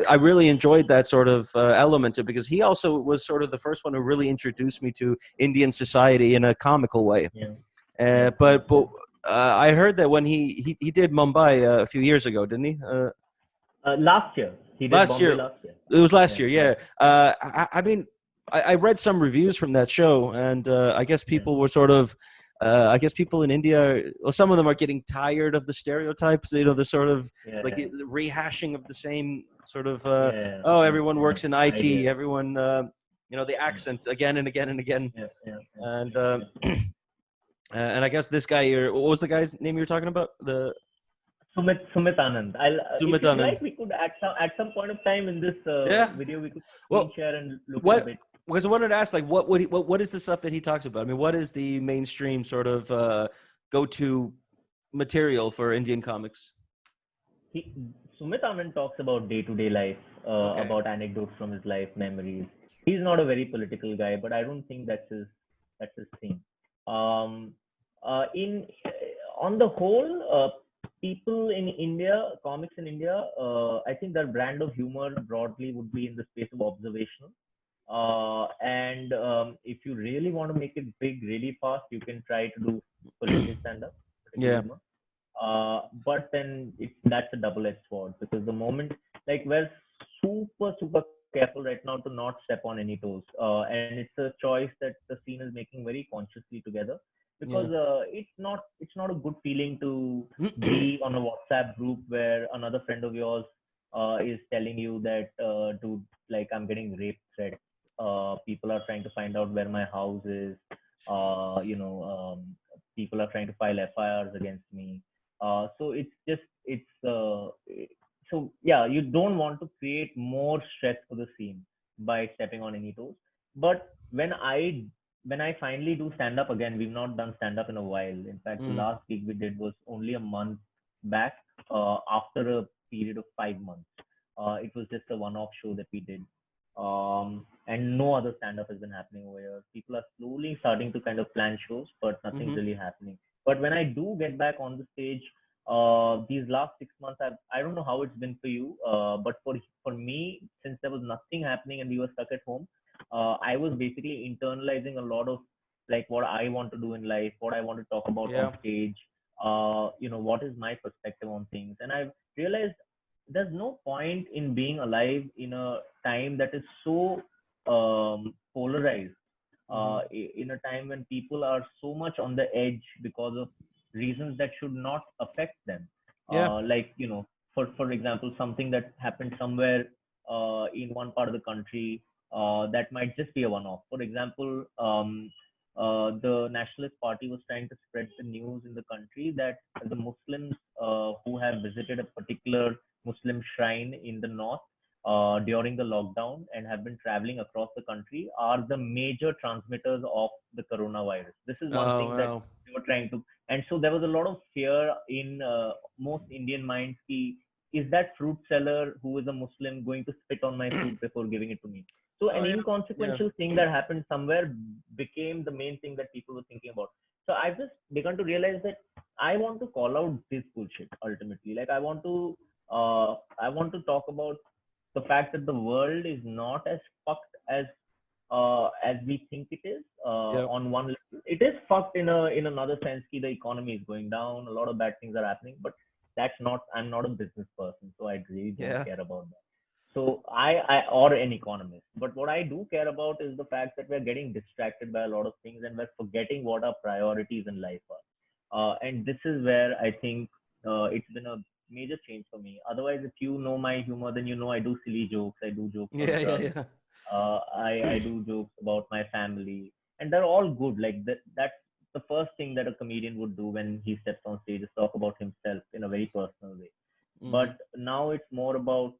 I really enjoyed that sort of element to it because he also was sort of the first one who really introduced me to Indian society in a comical way. yeah, yeah, yeah, But I heard that when he did Mumbai a few years ago, didn't he? Last year he did Last Bombay year. last year. It was last Yeah, year, yeah. last year. I mean, I read some reviews from that show, and I guess Yeah, people were sort of, I guess people in India, well, some of them are getting tired of the stereotypes, you know, the sort of yeah, like yeah, the rehashing of the same sort of, yeah, oh, yeah, everyone yeah. works in Idea. IT, everyone, you know, the Yeah, accent again and again and again. yeah, yeah, yeah, And, yeah, yeah. and I guess this guy here, what was the guy's name you were talking about? The Sumit Anand. If Sumit you'd Anand. like, we could at some point of time in this Yeah. video we could screen Well, share and look at a what bit. because I wanted to ask, like, what is the stuff that he talks about? I mean, what is the mainstream sort of go-to material for Indian comics? He, Sumit Anand talks about day-to-day life, Okay. about anecdotes from his life, memories. He's not a very political guy, but I don't think that's his thing. Um, in On the whole, people in India, comics in India, I think their brand of humor broadly would be in the space of observational. And If you really want to make it big really fast, you can try to do political stand-up, political Yeah. humor. But then that's a double-edged sword because the moment, like, we're super careful right now to not step on any toes, and it's a choice that the scene is making very consciously together Yeah. because it's not a good feeling to be on a WhatsApp group where another friend of yours is telling you that, dude, like, I'm getting rape threats. People are trying to find out where my house is. People are trying to file FIRs against me. So yeah, you don't want to create more stress for the scene by stepping on any toes. But when I finally do stand up again, we've not done stand up in a while. In fact, the Mm. last gig we did was only a month back, after a period of 5 months. It was just a one-off show that we did. And no other stand-up has been happening over here. People are slowly starting to kind of plan shows, but nothing's Hmm. really happening. But when I do get back on the stage, these last 6 months, I don't know how it's been for you, but for me, since there was nothing happening and we were stuck at home, I was basically internalizing a lot of, like, what I want to do in life, what I want to talk about on Yeah. stage, what is my perspective on things, and I've realized there's no point in being alive in a time that is so polarized, Hmm. in a time when people are so much on the edge because of reasons that should not affect them. Yeah. Like, for example, something that happened somewhere in one part of the country, that might just be a one-off. For example, the Nationalist Party was trying to spread the news in the country that the Muslims who have visited a particular Muslim shrine in the north during the lockdown and have been traveling across the country are the major transmitters of the coronavirus. This is one Oh thing that wow. they were trying to, and so there was a lot of fear in most Indian minds. Ki, is that fruit seller who is a Muslim going to spit on my fruit before giving it to me? So Oh an yeah. Yeah. inconsequential thing that happened somewhere became the main thing that people were thinking about. So I've just begun to realize that I want to call out this bullshit ultimately. Like I want to talk about the fact that the world is not as fucked as we think it is. Yep. On one level, it is fucked in another sense. Ki the economy is going down. A lot of bad things are happening, but that's not. I'm not a business person, so I really don't Yeah. care about that. So I or an economist, but what I do care about is the fact that we're getting distracted by a lot of things and we're forgetting what our priorities in life are. And this is where I think it's been a major change for me. Otherwise, if you know my humor, then you know I do silly jokes. I do jokes on Yeah. drugs. Yeah. I do jokes about my family, and they're all good. Like that's the first thing that a comedian would do when he steps on stage is talk about himself in a very personal way. Yeah. But now it's more about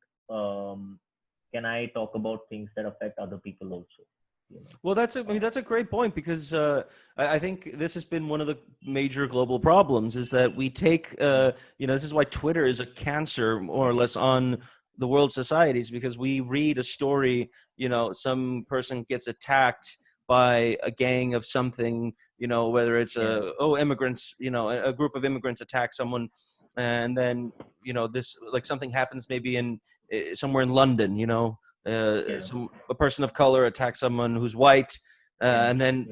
can I talk about things that affect other people also? You know? Well, I mean, that's a great point because I think this has been one of the major global problems is that we take, this is why Twitter is a cancer more or less on the world societies because we read a story, some person gets attacked by a gang of something, whether it's Yeah, immigrants, a group of immigrants attack someone, and then, this like something happens maybe in somewhere in London, yeah, a person of color attacks someone who's white, yeah, and then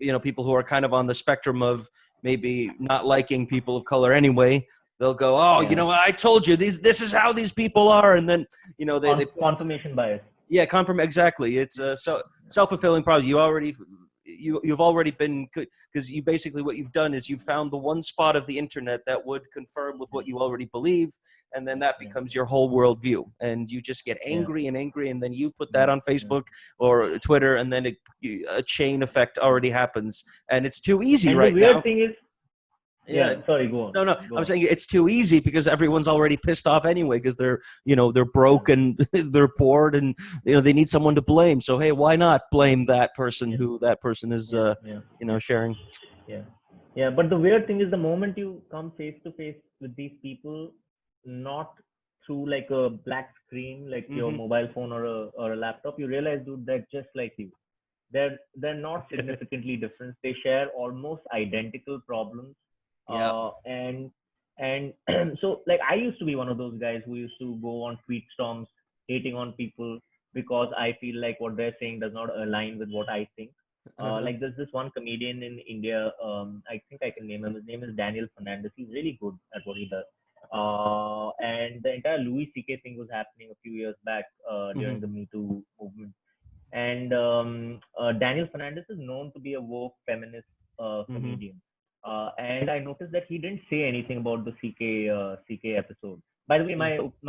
yeah, people who are kind of on the spectrum of maybe not liking people of color anyway. They'll go, oh, yeah. I told you this is how these people are, and then they put Confirmation bias. yeah, confirm exactly. It's self-fulfilling prophecy. You've already been because you basically what you've done is you've found the one spot of the internet that would confirm with what you already believe, and then that Yeah, becomes your whole worldview, and you just get yeah, angry and angry, and then you put yeah, that on yeah. Facebook or Twitter, and then a chain effect already happens, and it's too easy And the right weird now. thing is, Yeah. yeah. Sorry, go on, No, go I'm on. saying it's too easy because everyone's already pissed off anyway because they're broke and they're bored and they need someone to blame. So hey, why not blame that person Yeah, who that person is yeah, yeah, sharing? yeah, yeah. But the weird thing is, the moment you come face to face with these people, not through like a black screen, like your Hmm. mobile phone or a laptop, you realize, dude, they're just like you. They're not significantly different. They share almost identical problems. Yeah. And so like I used to be one of those guys who used to go on tweet storms hating on people because I feel like what they're saying does not align with what I think. Uh-huh. Like there's this one comedian in India, I think I can name him. His name is Daniel Fernandez. He's really good at what he does. And the entire Louis C.K. thing was happening a few years back Hmm. during the Me Too movement, and Daniel Fernandez is known to be a woke feminist Hmm. comedian. And I noticed that he didn't say anything about the CK episode. By the way,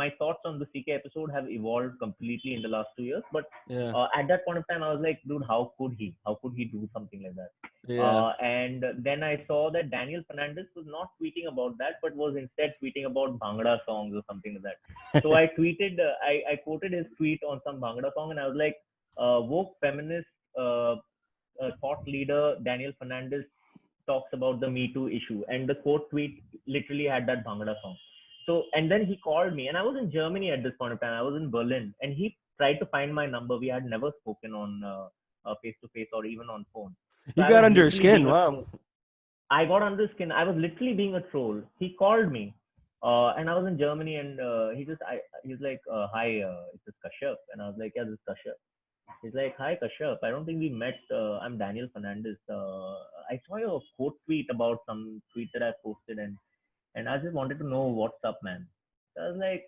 my thoughts on the CK episode have evolved completely in the last 2 years. But Yeah. at that point of time, I was like, dude, how could he? How could he do something like that? Yeah. And then I saw that Daniel Fernandez was not tweeting about that, but was instead tweeting about Bhangra songs or something like that. So I tweeted, I quoted his tweet on some Bhangra song, and I was like, woke feminist thought leader Daniel Fernandez talks about the Me Too issue, and the quote tweet literally had that Bhangra song. So, and then he called me, and I was in Germany at this point of time. I was in Berlin, and he tried to find my number. We had never spoken on face to face or even on phone. So You I got was under his literally skin. being a Wow. troll. I got under his skin. I was literally being a troll. He called me, and I was in Germany, and he's like, "Hi, is this Kashyap?" And I was like, "Yeah, this is Kashyap." He's like, "Hi, Kashyap. I don't think we met. I'm Daniel Fernandez. I saw your quote tweet about some tweet that I posted, and I just wanted to know what's up, man." So I was like,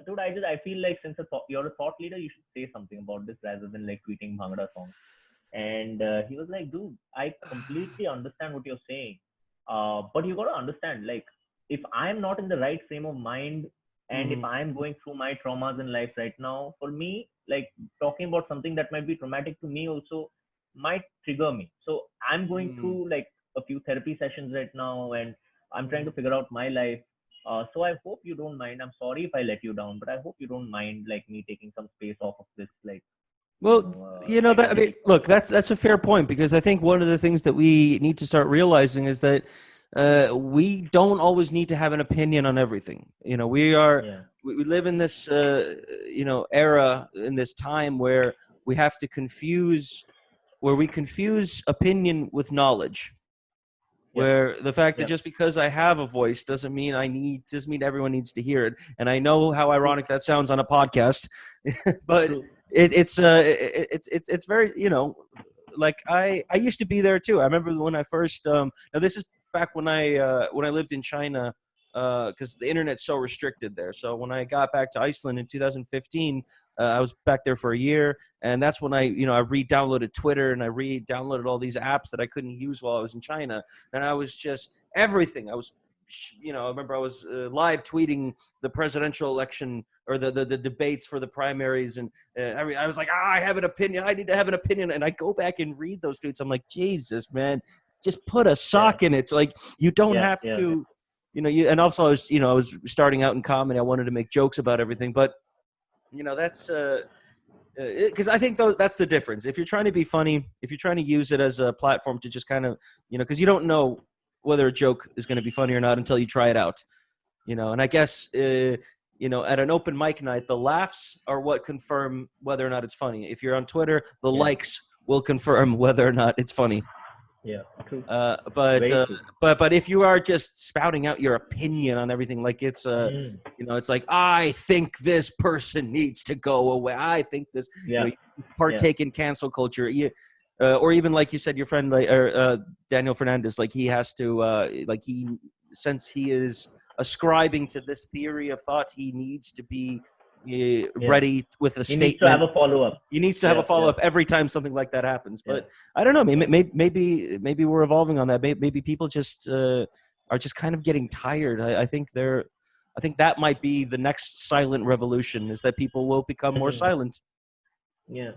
"Dude, I feel like since you're a thought leader, you should say something about this rather than like tweeting Bhangra songs." And he was like, "Dude, I completely understand what you're saying, but you got to understand, like, if I'm not in the right frame of mind." And if I'm going through my traumas in life right now, for me, like talking about something that might be traumatic to me also might trigger me. So I'm going through like a few therapy sessions right now, and I'm trying to figure out my life. So I hope you don't mind. I'm sorry if I let you down, but I hope you don't mind like me taking some space off of this, like, Well, that, I mean, look, that's a fair point, because I think one of the things that we need to start realizing is that we don't always need to have an opinion on everything. We live in this era, in this time where we have to confuse opinion with knowledge. Where the fact that just because I have a voice doesn't mean everyone needs to hear it. And I know how ironic that sounds on a podcast, but it's very, like I used to be there too. I remember when I first now this is back when I lived in China, because the internet's so restricted there. So when I got back to Iceland in 2015, I was back there for a year, and that's when I re-downloaded Twitter, and I re-downloaded all these apps that I couldn't use while I was in China, and I was just everything. I was, I remember I was live tweeting the presidential election or the debates for the primaries, and I was like, I have an opinion. I need to have an opinion, and I go back and read those tweets. I'm like, Jesus, man, just put a sock in it. It's like you don't have to. And also I was starting out in comedy. I wanted to make jokes about everything, but that's because I think that's the difference. If you're trying to be funny, if you're trying to use it as a platform to just kind of, because you don't know whether a joke is going to be funny or not until you try it out, and I guess, at an open mic night, the laughs are what confirm whether or not it's funny. If you're on Twitter, the likes will confirm whether or not it's funny. Yeah, true. But if you are just spouting out your opinion on everything, like it's it's like, I think this person needs to go away. I think this. You partake in cancel culture. Or even like you said, your friend Daniel Fernandez, like he has to since he is ascribing to this theory of thought, he needs to be ready with a statement. He needs to have a follow-up. He needs to have a follow-up every time something like that happens. But I don't know. Maybe we're evolving on that. Maybe people just are just kind of getting tired. I think that might be the next silent revolution, is that people will become more silent. Yeah,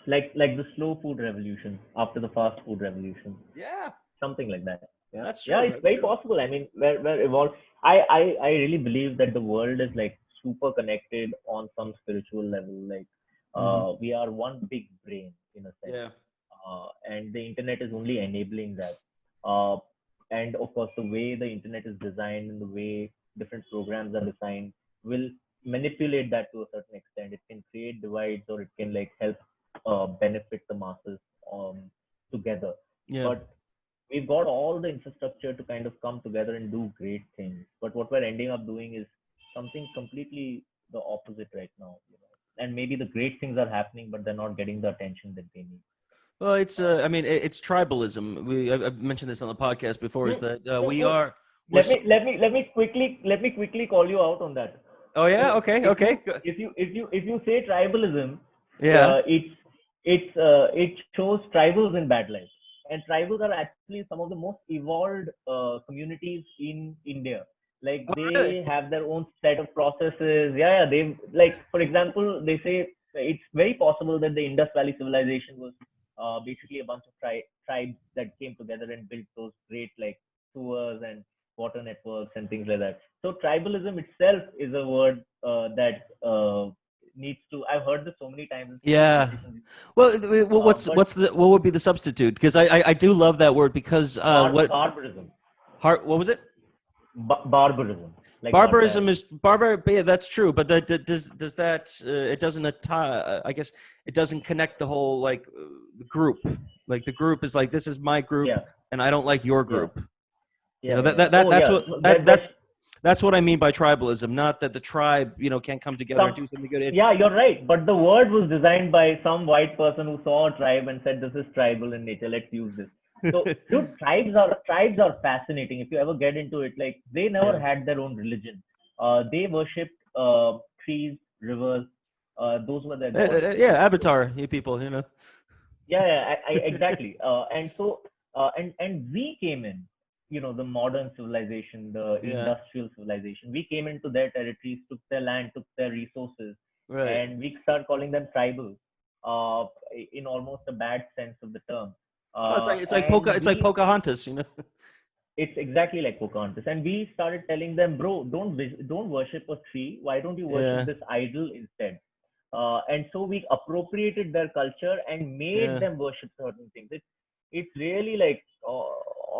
like the slow food revolution after the fast food revolution. Yeah, something like that. Yeah, that's true. Yeah, it's very possible. I mean, we're evolved. I really believe that the world is like super connected on some spiritual level. Like we are one big brain in a sense. And the internet is only enabling that. And of course, the way the internet is designed and the way different programs are designed will manipulate that to a certain extent. It can create divides, or it can like help benefit the masses together. But we've got all the infrastructure to kind of come together and do great things. But what we're ending up doing is something completely the opposite right now. And maybe the great things are happening, but they're not getting the attention that they need. Well, it's it's tribalism. I've mentioned this on the podcast before. Is that we are? Let me quickly call you out on that. Oh yeah, okay. If you say tribalism, it shows tribals in bad light, and tribals are actually some of the most evolved communities in India. Like they have their own set of processes. They like, for example, they say it's very possible that the Indus Valley civilization was basically a bunch of tribes that came together and built those great like sewers and water networks and things like that. So tribalism itself is a word that needs to. I've heard this so many times. Yeah. Well, what would be the substitute? Because I do love that word, because barbarism. What was it? Barbarism. Like barbarism is barbar. Yeah, that's true. But does that it doesn't I guess it doesn't connect the whole like the group. Like the group is like, this is my group, and I don't like your group. That's what I mean by tribalism. Not that the tribe can't come together and do something good. You're right. But the word was designed by some white person who saw a tribe and said, "This is tribal in nature. Let's use this." So, dude, tribes are fascinating. If you ever get into it, like they never had their own religion. They worshipped trees, rivers. Those were their gods. Avatar, you people, exactly. And so, and we came in the modern civilization, the Yeah. industrial civilization. We came into their territories, took their land, took their resources, Right. and we start calling them tribal, uh, in almost a bad sense of the term. Oh, And it's like Pocahontas, you know. it's exactly like Pocahontas. And we started telling them, bro, don't worship a tree. Why don't you worship Yeah. this idol instead? And so we appropriated their culture and made Yeah. them worship certain things. It's really like,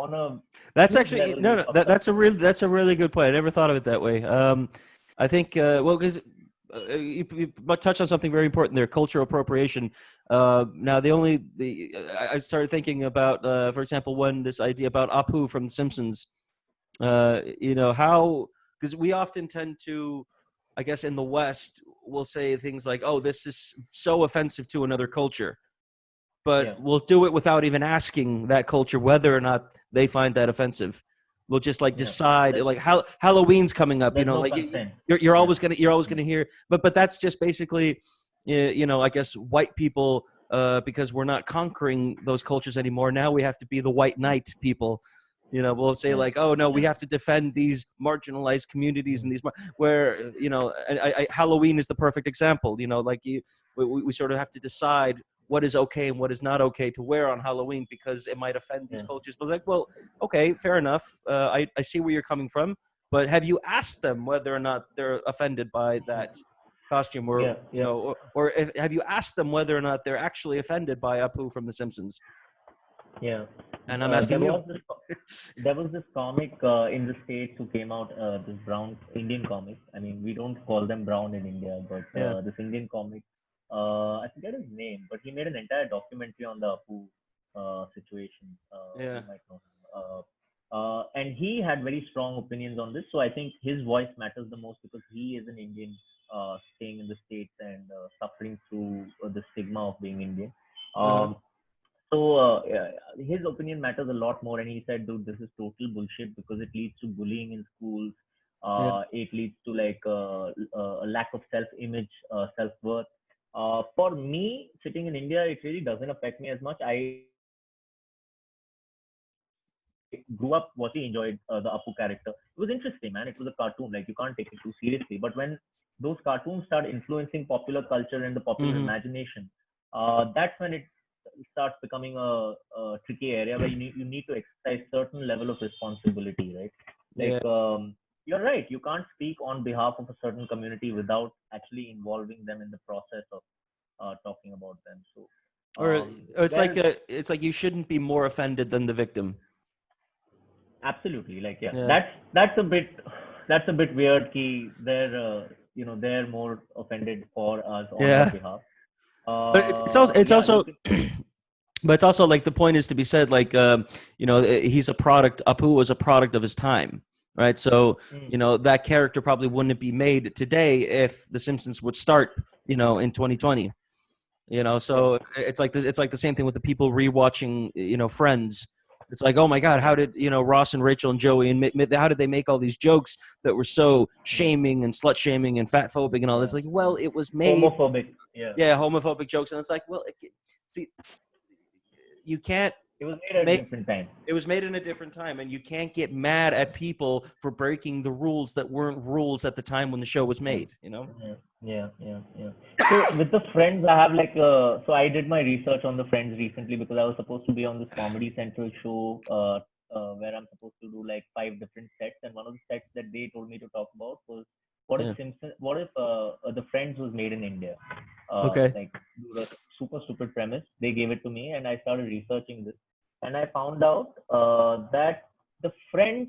on a That's huge actually level no, we no. fucked up. That's a really good point. I never thought of it that way. I think well, because you touched on something very important there: cultural appropriation. Now, I started thinking about, for example, when this idea about Apu from The Simpsons. How, because we often tend to, I guess, in the West, we'll say things like, "Oh, this is so offensive to another culture." But Yeah, we'll do it without even asking that culture whether or not they find that offensive. We'll just like yeah. decide, There- like Halloween's coming up, There's no like consent. you're Yeah, always gonna hear, but that's just basically, I guess white people, because we're not conquering those cultures anymore. Now we have to be the white knight people. We'll say yeah, like, oh no, we yeah, have to defend these marginalized communities and these where Halloween is the perfect example. We sort of have to decide what is okay and what is not okay to wear on Halloween because it might offend these yeah, cultures. But like, well, okay, fair enough. I see where you're coming from, but have you asked them whether or not they're offended by that costume, or yeah, yeah. have you asked them whether or not they're actually offended by Apu from The Simpsons? Yeah. And I'm There asking you. was this comic in the States who came out, this brown Indian comic. I mean, we don't call them brown in India, but Yeah, this Indian comic, I forget his name, but he made an entire documentary on the Apu situation. yeah, You might know him. And he had very strong opinions on this. So I think his voice matters the most because he is an Indian, staying in the States and suffering through the stigma of being Indian. uh-huh. Um, yeah, his opinion matters a lot more. And he said, dude, this is total bullshit because it leads to bullying in schools. Yeah. It leads to like a lack of self-image, self-worth. For me, sitting in India, it really doesn't affect me as much. I grew up watching, enjoyed the Apu character. It was interesting, man. It was a cartoon. Like, you can't take it too seriously. But when those cartoons start influencing popular culture and the popular Hmm. imagination, that's when it starts becoming a tricky area where you need to exercise certain level of responsibility, right? Yeah. Like, you're right. You can't speak on behalf of a certain community without actually involving them in the process of talking about them. So, Or it's like there you shouldn't be more offended than the victim. absolutely, like, yeah, Yeah. that's a bit weird. Key, they're more offended for us on our Yeah. behalf. But it's Yeah, you also can. but it's also like the point is to be said, like, he's a product. Apu was a product of his time, right? So Mm, that character probably wouldn't be made today if The Simpsons would start, in 2020. yeah, So it's like the same thing with the people rewatching, Friends. It's like, oh my God, how yeah, did Ross and Rachel and Joey, and how did they make all these jokes that were so yeah, shaming and slut shaming and fat phobic and all this? yeah. Like, well, it was made, Homophobic. Yeah, yeah, homophobic jokes, and it's like, well, see, you can't it was made at a make different time. it was made in a different time, and you can't get mad at people for breaking the rules that weren't rules at the time when the show was Yeah. made. Yeah, yeah, yeah, yeah. So with the Friends, I have like, so I did my research on the Friends recently because I was supposed to be on this Comedy Central show, where I'm supposed to do like 5 different sets, and one of the sets that they told me to talk about was Yeah. what if the Friends was made in India? Okay. Like, it was a super stupid premise. They gave it to me, and I started researching this, and I found out that the Friends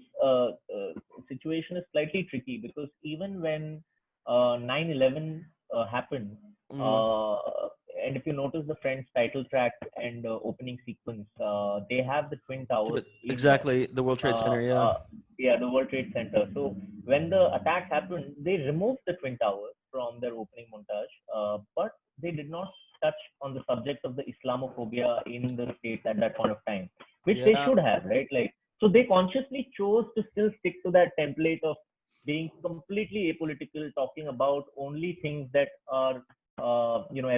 situation is slightly tricky because even when 9/11 happened, Mm. uh, and if you notice the Friends title track and opening sequence, they have the twin towers in there. Exactly, the World Trade Uh, Center. Yeah. uh, yeah, the World Trade Center. So when the attack happened, they removed the twin towers from their opening montage, but they did not touch on the subject of the Islamophobia in the states at that point of time, which they Yeah. should have, right? Like, so they consciously chose to still stick to that template of being completely apolitical, talking about only things that are,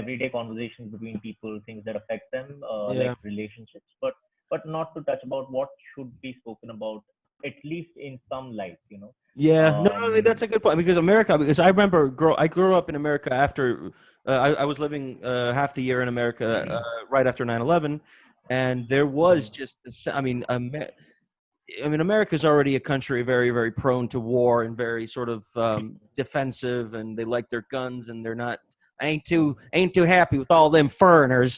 everyday conversations between people, things that affect them, like Yeah. relationships. But but not to touch about what should be spoken about, at least in some light, Yeah, no, I mean, that's a good point because America. Because I remember, I grew up in America after I was living half the year in America right after 9/11, and there was just, I mean, America's already a country very, very prone to war and very sort of defensive, and they like their guns, and they're not. I ain't too happy with all them foreigners.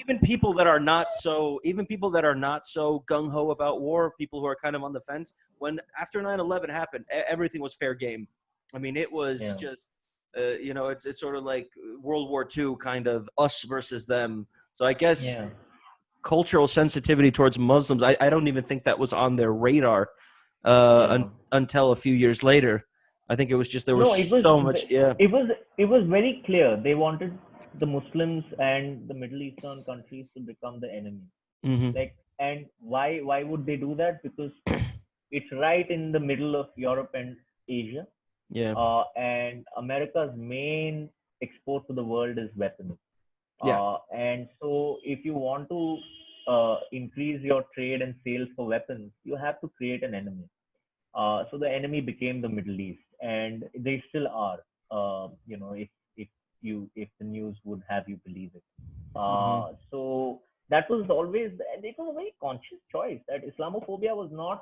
Even people that are not so gung ho about war, people who are kind of on the fence. When after 9/11 happened, everything was fair game. I mean, it was just it's sort of like World War II, kind of us versus them. So I guess cultural sensitivity towards Muslims, I don't even think that was on their radar until a few years later. I think it was just there was so much. Yeah, it was very clear they wanted the Muslims and the Middle Eastern countries to become the enemy. Like, and why would they do that? Because it's right in the middle of Europe and Asia. Yeah. And America's main export to the world is weapons. Yeah. And so if you want to increase your trade and sales for weapons, you have to create an enemy. So the enemy became the Middle East, and they still are. If the news would have you believe it. So that was always, and it was a very conscious choice that Islamophobia was not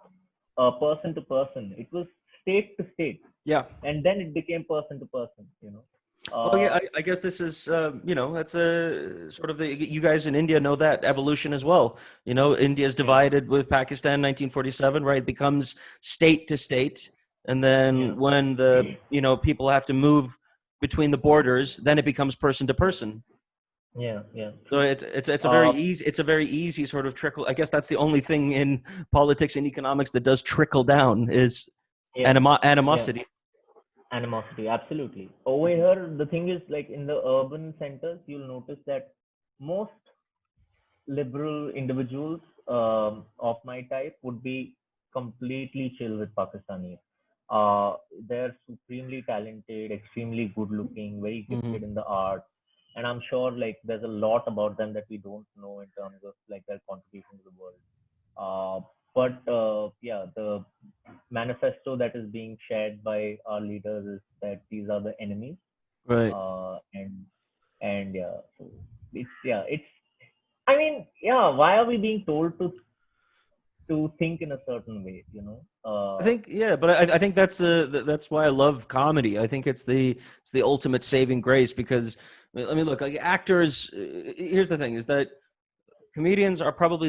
person to person; it was state to state. Yeah. And then it became person to person. Well, yeah, I guess this is, that's a sort of you guys in India know that evolution as well. India is divided with Pakistan, 1947, right? It becomes state to state. And then when the, people have to move between the borders, then it becomes person to person. Yeah. So it's a very easy sort of trickle. I guess that's the only thing in politics and economics that does trickle down is animosity. Yeah. Animosity, absolutely. Over here, the thing is, like in the urban centers, you'll notice that most liberal individuals of my type would be completely chill with Pakistanis. They're supremely talented, extremely good looking, very gifted in the arts. And I'm sure like there's a lot about them that we don't know in terms of like their contribution to the world. The manifesto that is being shared by our leaders is that these are the enemies, right? And so it's. I mean, why are we being told to think in a certain way? I think but I think that's why I love comedy. I think it's the ultimate saving grace because I mean, look, like actors. Here's the thing: is that comedians are probably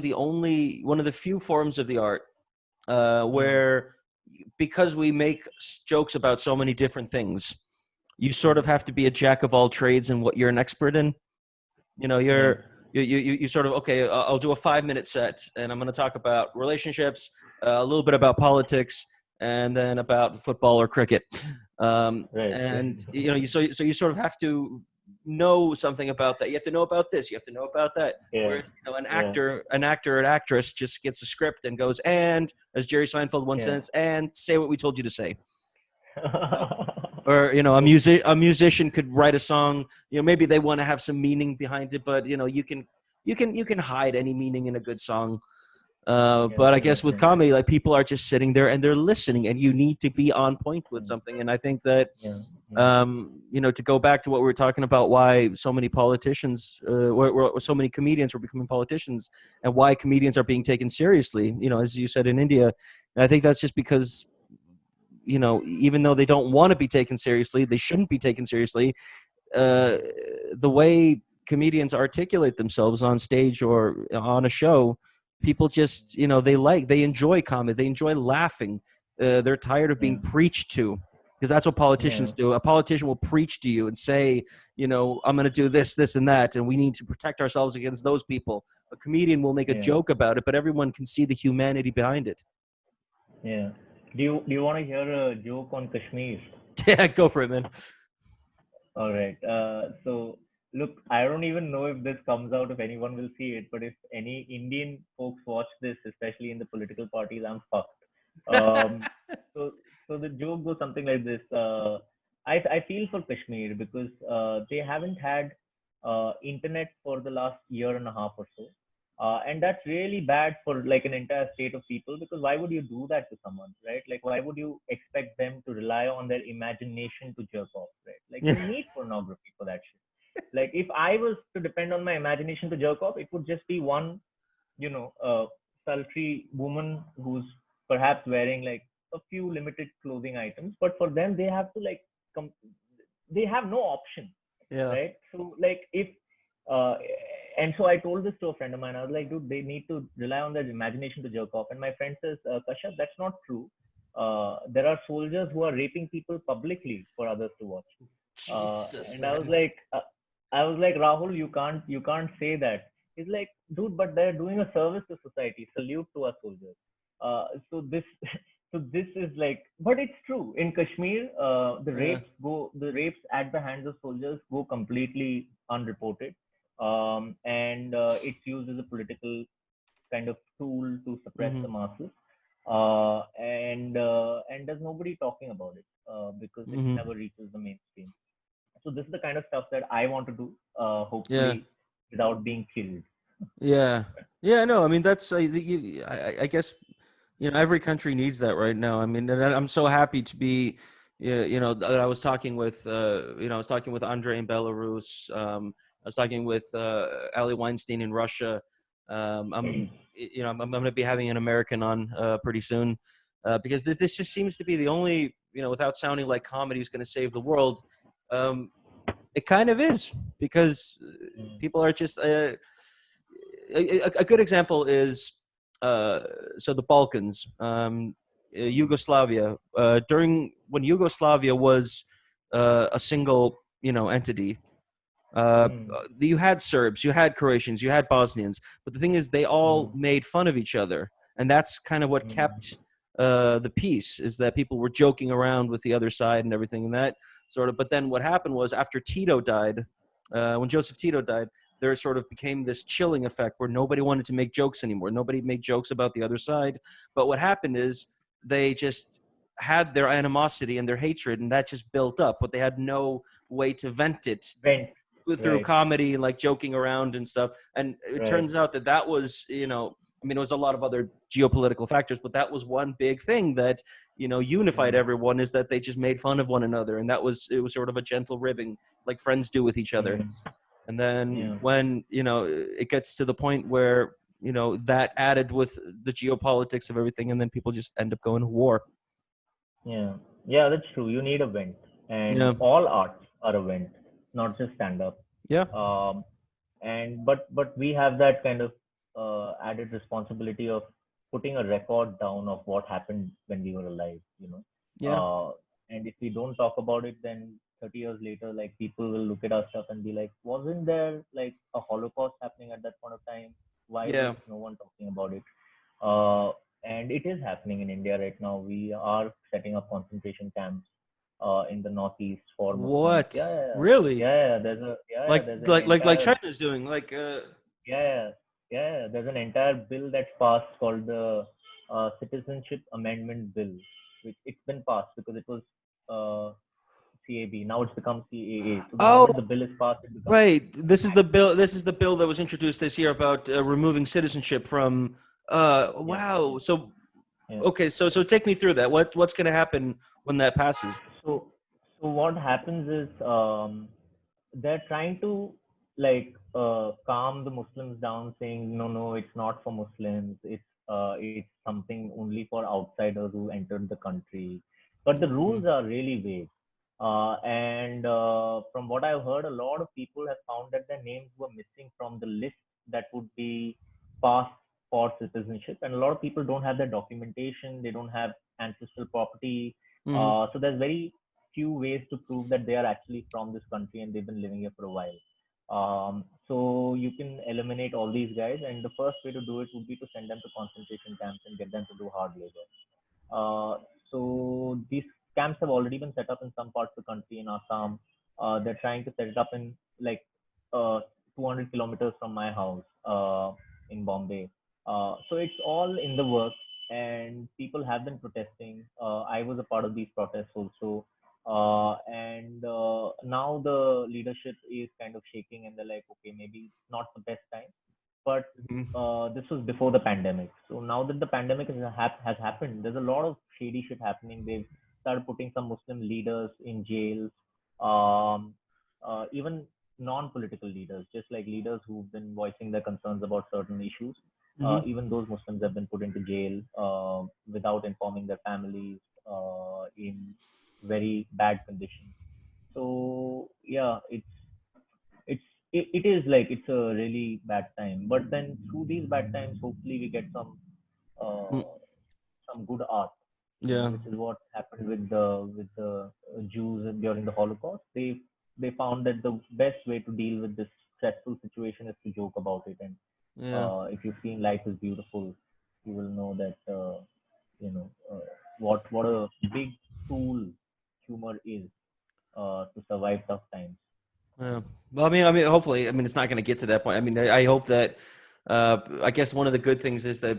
one of the few forms of the art where, because we make jokes about so many different things, you sort of have to be a jack of all trades in what you're an expert in. You sort of, okay, I'll do a 5-minute set and I'm going to talk about relationships, a little bit about politics, and then about football or cricket. And you sort of have to know something about that. You have to know about this. You have to know about that. Whereas an actor or actress just gets a script and goes, and as Jerry Seinfeld once says, and say what we told you to say. Or a musician could write a song. Maybe they want to have some meaning behind it, but you can hide any meaning in a good song. But I guess with comedy, like people are just sitting there and they're listening, and you need to be on point with something. And I think that to go back to what we were talking about, why so many politicians, so many comedians were becoming politicians, and why comedians are being taken seriously. As you said in India, and I think that's just because even though they don't want to be taken seriously, they shouldn't be taken seriously. The way comedians articulate themselves on stage or on a show, people just, they enjoy comedy. They enjoy laughing. They're tired of being preached to, because that's what politicians do. A politician will preach to you and say, I'm going to do this, this, and that, and we need to protect ourselves against those people. A comedian will make a joke about it, but everyone can see the humanity behind it. Yeah. Do you want to hear a joke on Kashmir? Yeah, go for it, man. All right. So look, I don't even know if this comes out, if anyone will see it, but if any Indian folks watch this, especially in the political parties, I'm fucked. So the joke goes something like this. I feel for Kashmir because they haven't had internet for the last year and a half or so. And that's really bad for like an entire state of people, because why would you do that to someone, right? Like, why would you expect them to rely on their imagination to jerk off, right? Like, you Yeah. need pornography for that shit. Like, if I was to depend on my imagination to jerk off, it would just be one, sultry woman who's perhaps wearing like a few limited clothing items, but for them, they have to like, com- they have no option, Yeah. right? So like if uh, and so I told this to a friend of mine. I was like, dude, they need to rely on their imagination to jerk off. And my friend says, Kashyap, that's not true. There are soldiers who are raping people publicly for others to watch. Jesus, And man. I was like, Rahul, you can't say that. He's like, dude, but they're doing a service to society. Salute to our soldiers. So this, so this is like, but it's true. In Kashmir, Yeah. the rapes at the hands of soldiers go completely unreported, and it's used as a political kind of tool to suppress Mm-hmm. the masses. And there's nobody talking about it because it Mm-hmm. never reaches the mainstream. So this is the kind of stuff that I want to do, Yeah. hopefully without being killed. Yeah. Yeah. No, I mean, that's, I guess, every country needs that right now. I mean, and I'm so happy to be, that I was talking with, I was talking with Andre in Belarus. I was talking with Ali Weinstein in Russia. I'm going to be having an American on pretty soon, because this just seems to be the only, without sounding like comedy is going to save the world. Um, it kind of is, because Mm, people are just a good example is uh, so the Balkans, Yugoslavia. During when Yugoslavia was a single entity, mm, you had Serbs, you had Croatians, you had Bosnians, but the thing is, they all mm, made fun of each other, and that's kind of what mm, kept the peace. Is that people were joking around with the other side and everything, and that sort of. But then what happened was, after Tito died, when Joseph Tito died, there sort of became this chilling effect where nobody wanted to make jokes anymore. Nobody made jokes about the other side. But what happened is they just had their animosity and their hatred, and that just built up. But they had no way to vent it vent. through Right, comedy and like joking around and stuff. And it right. turns out that was, I mean, it was a lot of other geopolitical factors, but that was one big thing that, unified Mm, everyone, is that they just made fun of one another. And it was sort of a gentle ribbing, like friends do with each other. mm, And then yeah, when, it gets to the point where, that added with the geopolitics of everything, and then people just end up going to war. yeah, yeah. That's true. You need a vent, and Yeah. all arts are a vent, not just stand up. Yeah. Um, and but we have that kind of added responsibility of putting a record down of what happened when we were alive, Yeah. and if we don't talk about it, then 30 years later, like, people will look at our stuff and be like, wasn't there like a holocaust happening at that point of time? Why was Yeah. no one talking about it? uh, and it is happening in India right now. We are setting up concentration camps in the northeast for Muslims. What? Really? Like Entire, China's doing. Like yeah, yeah. There's an entire bill that's passed called the Citizenship Amendment Bill, which it's been passed because it was uh, CAB. Now it's become CAA. So the Oh, moment the bill is passed, it becomes. right. This is the bill. This is the bill that was introduced this year about removing citizenship from. Yeah, Wow. yeah, So yeah. okay. So take me through that. What's going to happen when that passes? So so what happens is, they're trying to like calm the Muslims down, saying no, it's not for Muslims. It's something only for outsiders who entered the country. But the Mm-hmm. rules are really vague. And from what I've heard, a lot of people have found that their names were missing from the list that would be passed for citizenship. And a lot of people don't have their documentation. They don't have ancestral property. Mm-hmm. So there's very few ways to prove that they are actually from this country and they've been living here for a while. So you can eliminate all these guys, and the first way to do it would be to send them to concentration camps and get them to do hard labor. So these camps have already been set up in some parts of the country. In Assam, they're trying to set it up in like 200 kilometers from my house in Bombay. So it's all in the works, and people have been protesting. I was a part of these protests also. And now the leadership is kind of shaking, and they're like, okay, maybe it's not the best time. but Mhm. this was before the pandemic. So now that the pandemic has happened, there's a lot of shady shit happening. They've started putting some Muslim leaders in jails, um, even non-political leaders, just like leaders who've been voicing their concerns about certain issues. Mhm. Even those Muslims have been put into jail without informing their families in very bad conditions. So yeah, it's it is like it's a really bad time. But then through these bad times, hopefully we get Mm. uh, some good art, Yeah. which is what happened with the Jews during the Holocaust. They found that the best way to deal with this stressful situation is to joke about it. And Yeah. if you've seen Life is Beautiful, you will know that you know what a big tool humor is to survive tough times. Yeah. Well, I mean, hopefully, I mean, it's not going to get to that point. I mean, I hope that. I guess one of the good things is that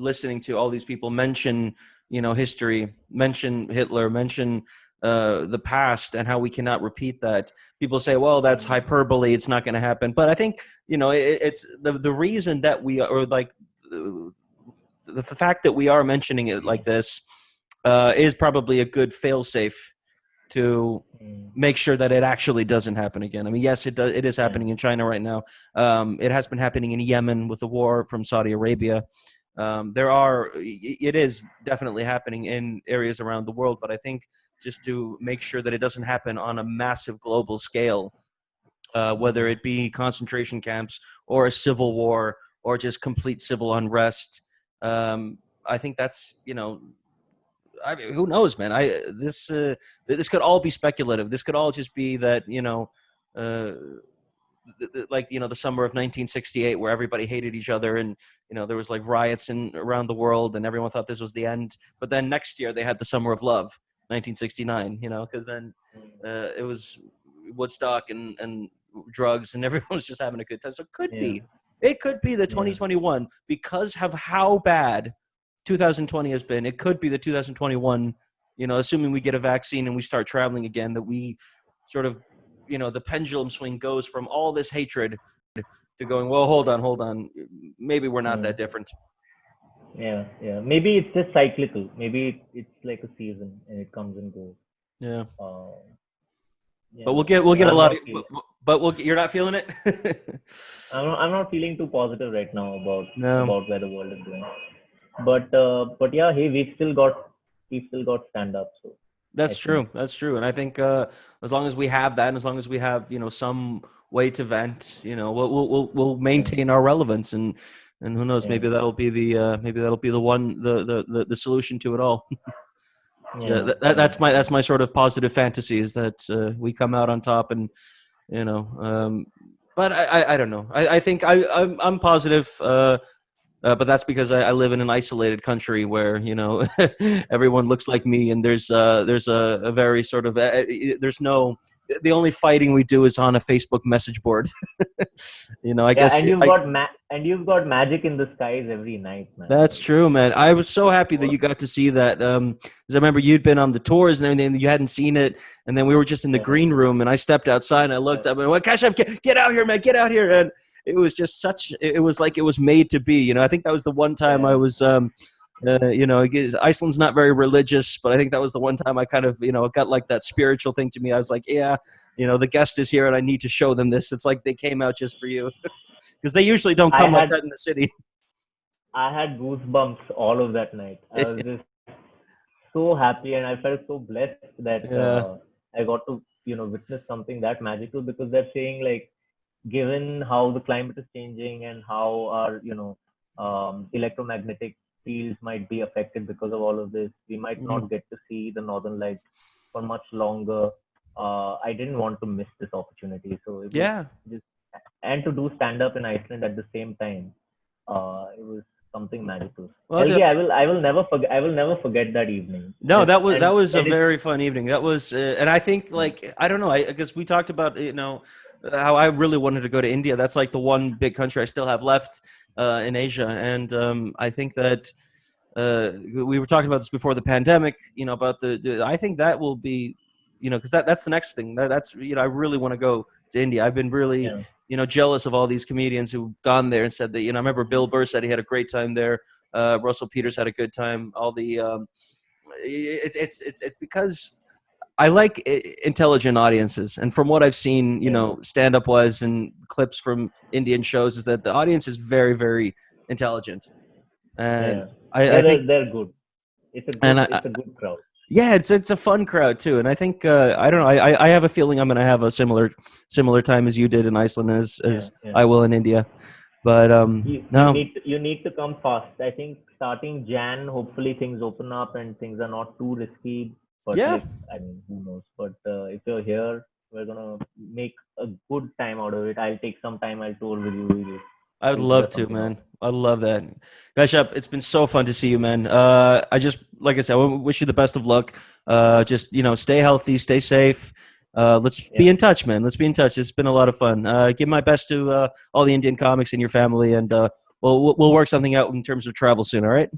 listening to all these people mention, history, mention Hitler, mention the past, and how we cannot repeat that. People say, "Well, that's hyperbole. It's not going to happen." But I think it's the reason that we are, or like the fact that we are mentioning it like this is probably a good failsafe to Mm, make sure that it actually doesn't happen again. I mean, yes, it does. It is yeah. happening in China right now. It has been happening in Yemen with the war from Saudi Arabia. It is definitely happening in areas around the world, but I think just to make sure that it doesn't happen on a massive global scale, whether Mm, it be concentration camps or a civil war or just complete civil unrest, I think that's I mean, who knows, man? This could all be speculative. This could all just be that uh, like the summer of 1968, where everybody hated each other, and there was like riots around the world, and everyone thought this was the end. But then next year they had the summer of love, 1969. Because then it was Woodstock and drugs, and everyone was just having a good time. So yeah. it could be the Yeah. 2021 because of how bad 2020 has been. It could be the 2021, assuming we get a vaccine and we start traveling again, that we sort of, the pendulum swing goes from all this hatred to going, well, hold on. Maybe we're not Mm, that different. yeah. Yeah. Maybe it's just cyclical. Maybe it's like a season and it comes and goes. Yeah. Uh, But yeah. we'll But get a I'm lot of, not feeling. you're not feeling it? I'm not feeling too positive right now No. about where the world is going. But yeah, hey, we've still got stand up. So I That's think true. That's true. And I think as long as we have that, and as long as we have some way to vent, we'll yeah, maintain our relevance, and who knows, yeah, maybe that'll be the one the solution to it all. So yeah, yeah, that's my sort of positive fantasy, is that we come out on top, and you know. But I don't know. I think I'm positive. But that's because I live in an isolated country where everyone looks like me, and there's a very sort of there's no, the only fighting we do is on a Facebook message board. I yeah. guess And you've got magic in the skies every night, man. that's Like, true, man. I was so happy that what? you got to see that. 'Cause I remember you'd been on the tours and everything, and you hadn't seen it, and then we were just in the Yeah, green room, and I stepped outside and I yeah, looked up and went, "Kashyap, get out here, man, get out here!" And it was just such. It was like it was made to be. I think that was the one time I yeah, was. Iceland's not very religious, but I think that was the one time I kind of, got like that spiritual thing to me. I was like, yeah, the guest is here, and I need to show them this. It's like they came out just for you, because they usually don't I come like had that in the city. I had goosebumps all of that night. I was just so happy, and I felt so blessed that Yeah. I got to witness something that magical, because they're saying, like, given how the climate is changing and how our electromagnetic fields might be affected because of all of this, we might Mm. not get to see the northern lights for much longer. I didn't want to miss this opportunity, so it was Yeah. just, and to do stand up in Iceland at the same time, it was something magical. Well, Helgi, I will never forget that evening. no, Just that and was a and it very fun evening. That was, and I think, like, I don't know, I guess we talked about how I really wanted to go to India. That's like the one big country I still have left in Asia, and I think that we were talking about this before the pandemic. About I think that will be, because that's the next thing. That's I really want to go to India. I've been really yeah jealous of all these comedians who've gone there and said that, I remember Bill Burr said he had a great time there. Russell Peters had a good time. All the it's because I like intelligent audiences, and from what I've seen, stand up wise and clips from Indian shows, is that the audience is very, very intelligent, and I think they're good. It's a good crowd. Yeah, it's a fun crowd too, and I think I don't know. I have a feeling I'm going to have a similar time as you did in Iceland as I will in India. But you need to come fast. I think starting Jan, hopefully things open up and things are not too risky. But I mean, who knows? But if you're here, we're gonna make a good time out of it. I'll take some time. I'll tour with you. I would love to, man. I love that. Kashyap, it's been so fun to see you, man. I just, like I said, I wish you the best of luck. Just, stay healthy, stay safe. Let's be in touch, man. Let's be in touch. It's been a lot of fun. Give my best to all the Indian comics in your family, and we'll work something out in terms of travel soon, all right?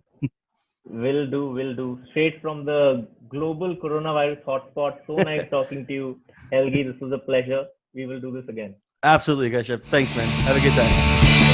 Will do. Straight from the global coronavirus hotspot. So nice talking to you, Helgi. This was a pleasure. We will do this again. Absolutely, Kashyap. Thanks, man. Have a good time.